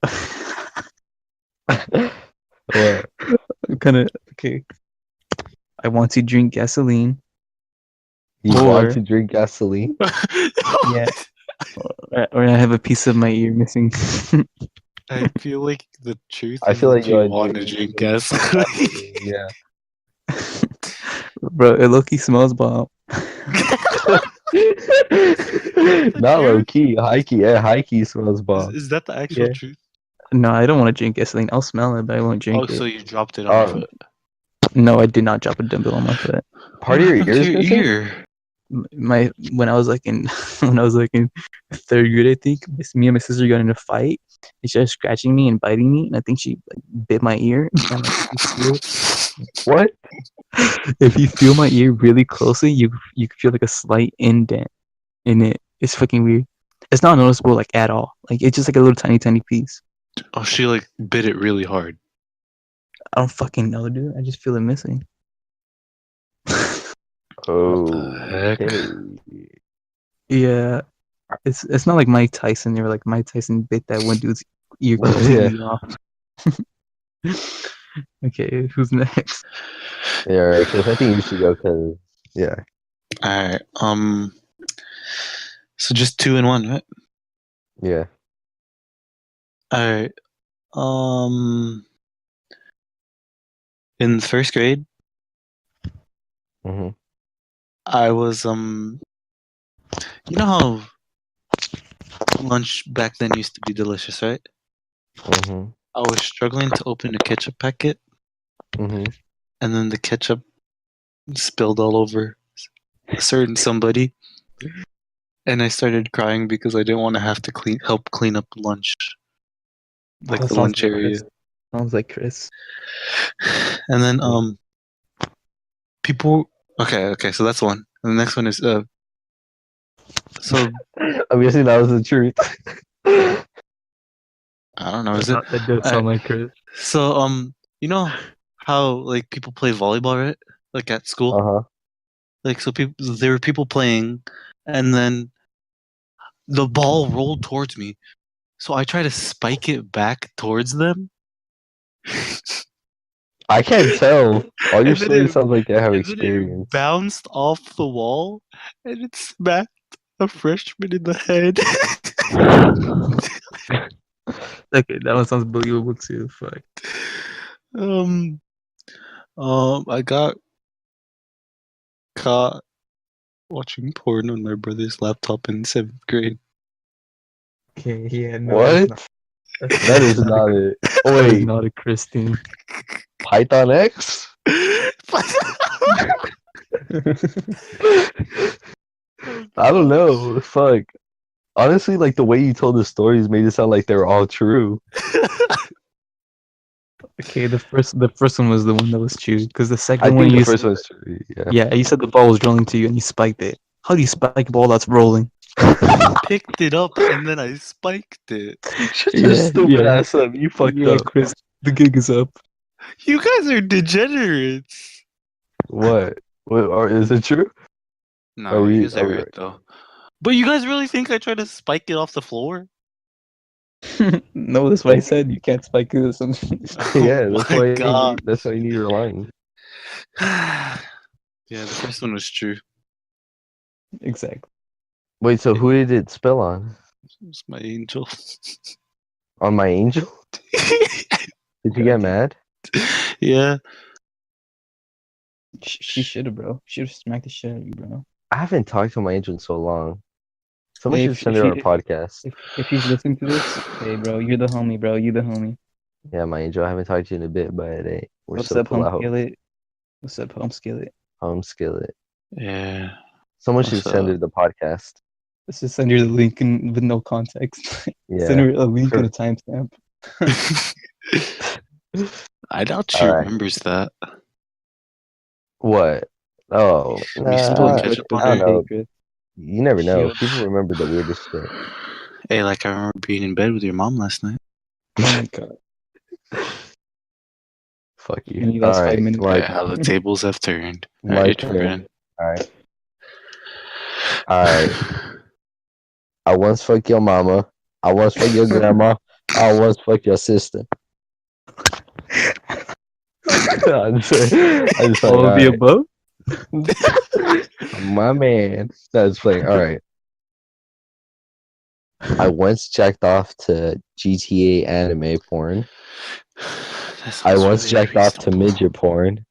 S1: What?
S3: kind of okay. I want to drink gasoline.
S1: You
S3: Or
S1: want to drink gasoline?
S3: yeah, or I have a piece of my ear missing.
S2: I feel like the truth
S1: I
S2: is
S1: feel like
S2: that
S1: you
S2: you
S1: want
S2: want
S1: to
S2: to
S1: drink
S2: drink gasoline.
S1: Yeah.
S3: Bro, it low-key smells bomb.
S1: Not low
S2: Truth?
S1: key, high key. Yeah, high key smells bomb.
S2: Is that the actual
S3: Yeah.
S2: truth?
S3: No, I don't want to drink gasoline. I'll smell it, but I won't
S2: Oh,
S3: drink
S2: so
S3: it.
S2: you dropped it on your
S1: Oh,
S2: foot.
S3: No, I did not drop a dumbbell on my foot.
S1: part
S2: What
S1: of your
S2: happened
S1: ear
S2: to
S1: is
S2: your
S1: missing?
S2: ear?
S3: My when I was like in when I was like in third grade, I think me and my sister got in a fight. And she started scratching me and biting me, and I think she like, bit my ear. And like,
S1: What?
S3: if you feel my ear really closely, you can feel like a slight indent in it. It's fucking weird. It's not noticeable like at all. Like it's just like a little tiny piece.
S2: Oh, she like bit it really hard.
S3: I don't fucking know, dude. I just feel it missing.
S2: What the heck?
S1: Okay.
S3: Yeah, it's not like Mike Tyson. You're like Mike Tyson bit that one dude's ear
S1: Yeah.
S3: completely off. Okay, who's next?
S1: Yeah, because I think you should go. Cause yeah,
S2: All right. So just 2 and 1, right?
S1: yeah.
S2: All right. In first grade,
S1: hmm
S2: I was you know how lunch back then used to be delicious, right?
S1: hmm
S2: I was struggling to open a ketchup packet,
S1: hmm
S2: and then the ketchup spilled all over a certain somebody, and I started crying because I didn't want to have to help clean up lunch, like
S3: That
S2: the
S3: sounds
S2: lunch
S3: like
S2: area.
S3: Chris. Sounds like Chris.
S2: And then people. Okay. So that's one. And the next one is So
S1: I'm guessing that was the truth.
S2: I don't know. Is it?
S3: That does sound like Chris.
S2: So you know how like people play volleyball, right? Like at school.
S1: Uh-huh.
S2: Like so, there were people playing, and then the ball rolled towards me. So I try to spike it back towards them.
S1: I can't tell. All your
S2: And then
S1: stories sound like I have
S2: and then it
S1: experience.
S2: bounced off the wall, and it smacked a freshman in the head.
S3: Okay, that one sounds believable too. Fuck.
S2: um, I got caught watching porn on my brother's laptop in 7th grade.
S3: Okay, yeah, no,
S1: What? That is not it. Oh,
S3: that is
S1: wait,
S3: not a Chris thing.
S1: Python X? I don't know. Fuck. Honestly, like the way you told the stories made it sound like they were all true.
S3: Okay, the first one was the one that was true because the
S1: I
S3: second one
S1: think the
S3: you
S1: first
S3: said,
S1: one's true. Yeah.
S3: yeah, you said the ball was rolling to you and you spiked it. How do you spike a ball that's rolling?
S2: Picked it up and then I spiked it.
S1: Shut your stupid ass up. You fucked
S3: yeah,
S1: up.
S3: Chris, the gig is up.
S2: You guys are degenerates.
S1: What? Or is it true?
S2: No,
S1: Are
S2: you
S1: we?
S2: guys are right though. But you guys really think I tried to spike it off the floor?
S3: No, that's what I said. You can't spike it or something.
S1: Yeah,
S2: Oh
S1: that's
S2: my
S1: why.
S2: God.
S1: That's why you need your line.
S2: Yeah, the first one was true.
S3: Exactly.
S1: Wait, so who did it spill on?
S2: It was my angel.
S1: On my angel? Did you get mad?
S2: Yeah.
S3: She should have, bro. Should have smacked the shit out of you, bro.
S1: I haven't talked to my angel in so long. Someone
S3: Hey,
S1: should send her our podcast.
S3: if she's listening to this, hey, bro, you're the homie, bro. You the homie.
S1: Yeah, my angel. I haven't talked to you in a bit, but hey, we're
S3: What's
S1: so
S3: up,
S1: pull
S3: home
S1: out.
S3: skillet? What's up, home skillet?
S1: Home skillet.
S2: Yeah.
S1: Someone
S2: What's
S1: should send her
S2: up?
S1: the podcast.
S3: Let's just send her the link with no context. Send
S1: Yeah.
S3: her a link and a
S1: For-
S3: timestamp.
S2: I doubt she
S1: All right.
S2: remembers that.
S1: What? Oh,
S2: We used to play
S1: nah,
S2: catch up on
S1: I don't
S2: her.
S1: know. You never know.
S3: Shield.
S1: People remember the weirdest shit.
S2: Hey, like I remember being in bed with your mom last night.
S3: Oh my god.
S1: Fuck
S3: In
S1: you.
S3: the last
S1: All
S3: 5
S1: right,
S3: minutes.
S1: my
S2: Yeah, how the tables have turned. All
S1: my
S2: right, your turn,
S1: turn.
S2: Brandon.
S1: All right. All right. I once fucked your mama. I once fucked your grandma. I once fucked your sister. I'm just
S3: All of the
S1: like,
S3: above?
S1: all right. My man. That's playing. All right. I once jacked off to GTA anime porn.
S2: That
S1: I
S2: sounds
S1: once
S2: really
S1: jacked off to
S2: reasonable.
S1: midget porn.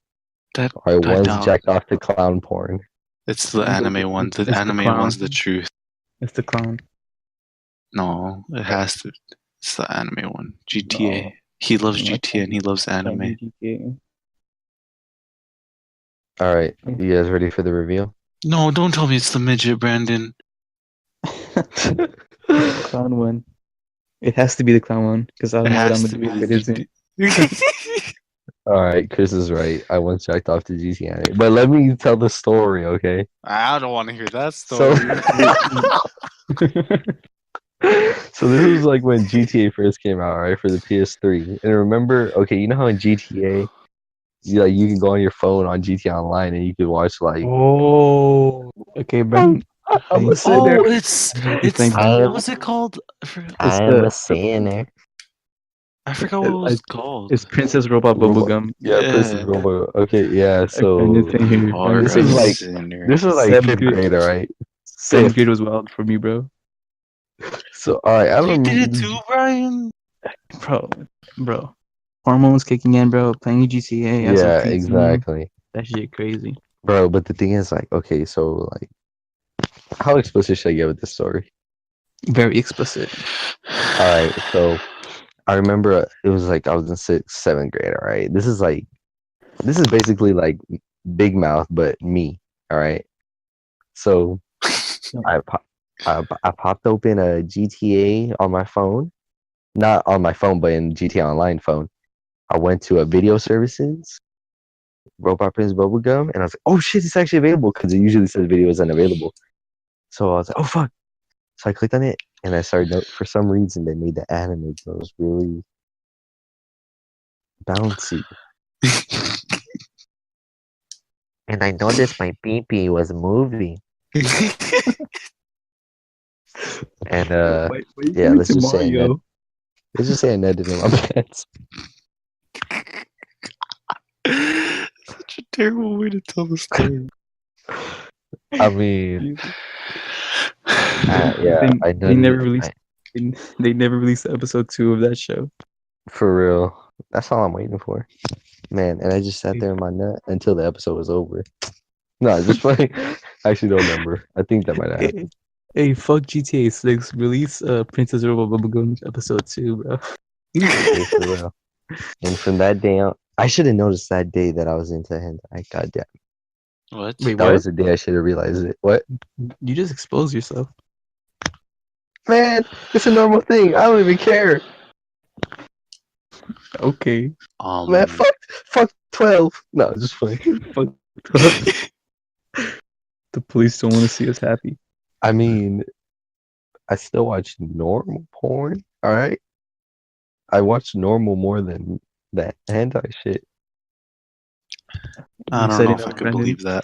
S2: That
S1: I once
S2: doubt.
S1: jacked off to clown porn.
S2: It's the
S3: Sounds like
S2: anime one.
S3: it's
S2: The
S3: the
S2: anime
S3: clown.
S2: one's the truth.
S3: It's the clown.
S2: No, it has to. It's the anime one. GTA.
S3: No.
S2: He loves
S3: No, it
S2: GTA
S3: can't
S2: and he loves
S3: Can't
S2: anime.
S3: be GTA.
S1: All right. You guys ready for the reveal?
S2: No, don't tell me it's the midget, Brandon.
S3: The clown one. It has to be the clown one because I
S2: It
S3: don't know what I'm
S2: has
S3: gonna
S2: to
S3: do
S2: be
S3: if it isn't.
S2: the.
S1: All right. Chris is right. I once jacked off to GTA anime. But let me tell the story, okay?
S2: I don't want to hear that
S1: So,
S2: story.
S1: So this was like when GTA first came out, right, for the PS3. And remember, okay, you know how in GTA, you can go on your phone on GTA Online and you could watch like
S3: Oh, okay, Brandon.
S1: I'm a
S3: I
S1: sinner.
S2: Oh,
S3: I know what you're saying,
S2: what
S3: Brandon.
S1: I'm
S2: was it called? I forgot.
S3: It's
S1: I'm a sinner.
S2: I forgot what it was called.
S3: it's Princess Robot
S1: Robot.
S3: Bubblegum.
S1: Yeah, Princess
S2: Yeah.
S1: Robot. Okay, yeah.
S3: Brandon
S1: So
S3: saying
S2: You
S3: here.
S2: are
S3: Brandon
S1: this
S2: a
S1: is
S3: saying
S1: like
S2: sinner.
S1: this is like
S3: seventh
S1: fifth
S3: grade.
S1: grade, all right.
S3: Seventh
S1: Fifth.
S3: grade was wild for me, bro.
S1: So all right, I
S2: You did
S1: remember
S2: it too, Brian.
S3: Bro. Hormones kicking in, bro. Playing GTA as a
S1: yeah,
S3: preteen.
S1: exactly.
S3: That shit crazy.
S1: Bro, but the thing is like, okay, so like how explicit should I get with this story?
S3: Very explicit.
S1: All right, so I remember it was like I was in sixth, seventh grade. All right, this is basically like Big Mouth, but me. All right, so I pop, I popped open a GTA on my phone, not on my phone, but in GTA Online phone. I went to a video services, Robot Prince Bubblegum, and I was like, oh shit, it's actually available because it usually says video is unavailable. So I was like, oh fuck. So I clicked on it and I started for some reason they made the anime girls really bouncy. And I noticed my pee was moving. And
S3: Why you
S1: yeah,
S3: coming to Mario?
S1: let's just say I nutted in my pants.
S2: Such a terrible way to tell the story.
S1: I mean,
S3: Jesus.
S1: yeah, I
S3: They never
S1: nutted
S3: released they never released episode 2 of that show.
S1: for real. That's all I'm waiting for. Man, and I just sat
S3: Hey,
S1: there in my nut until the episode was over. No, just playing. I actually don't remember. I think that might have
S3: hey,
S1: happened.
S3: hey, fuck GTA 6. Release Princess Robot Bubblegum episode 2, bro.
S1: Hey, for real. And from that day on, I should have noticed that day that I was into hentai. Goddamn.
S2: What?
S3: Wait,
S1: That
S3: what?
S1: was the day I should have realized it. What?
S3: You just exposed yourself.
S1: Man, it's a normal thing. I don't even care.
S3: Okay.
S1: Man,
S2: Um.
S1: fuck 12. No, just playing.
S3: Fuck. The police don't want to see us happy.
S1: I mean, I still watch normal porn. All right. I watch normal more than that hentai shit.
S2: I
S3: You
S2: don't
S3: said
S2: know if
S3: enough,
S2: I could
S3: Brandon.
S2: believe that.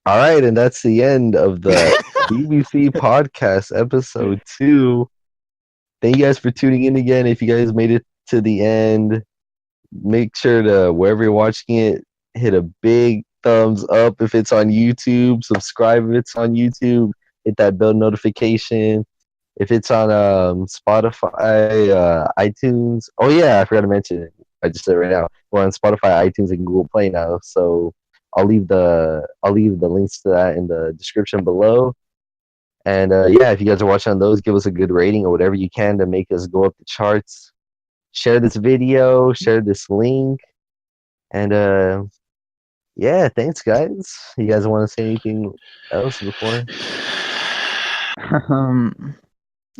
S1: All right, and that's the end of the BBC podcast episode 2. Thank you guys for tuning in again. If you guys made it to the end, make sure to, wherever you're watching it, hit a big thumbs up if it's on YouTube, subscribe if it's on YouTube, hit that bell notification. If it's on Spotify, iTunes. Oh yeah, I forgot to mention it. I just said it right now. We're on Spotify, iTunes, and Google Play now. So I'll leave the links to that in the description below. And yeah, if you guys are watching on those, give us a good rating or whatever you can to make us go up the charts. Share this video, share this link, and yeah, thanks guys. You guys want to say anything else before?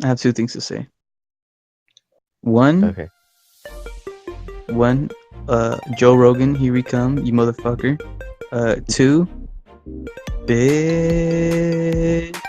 S3: I have 2 things to say. One,
S1: Okay.
S3: Joe Rogan, here we come, you motherfucker. 2, bitch.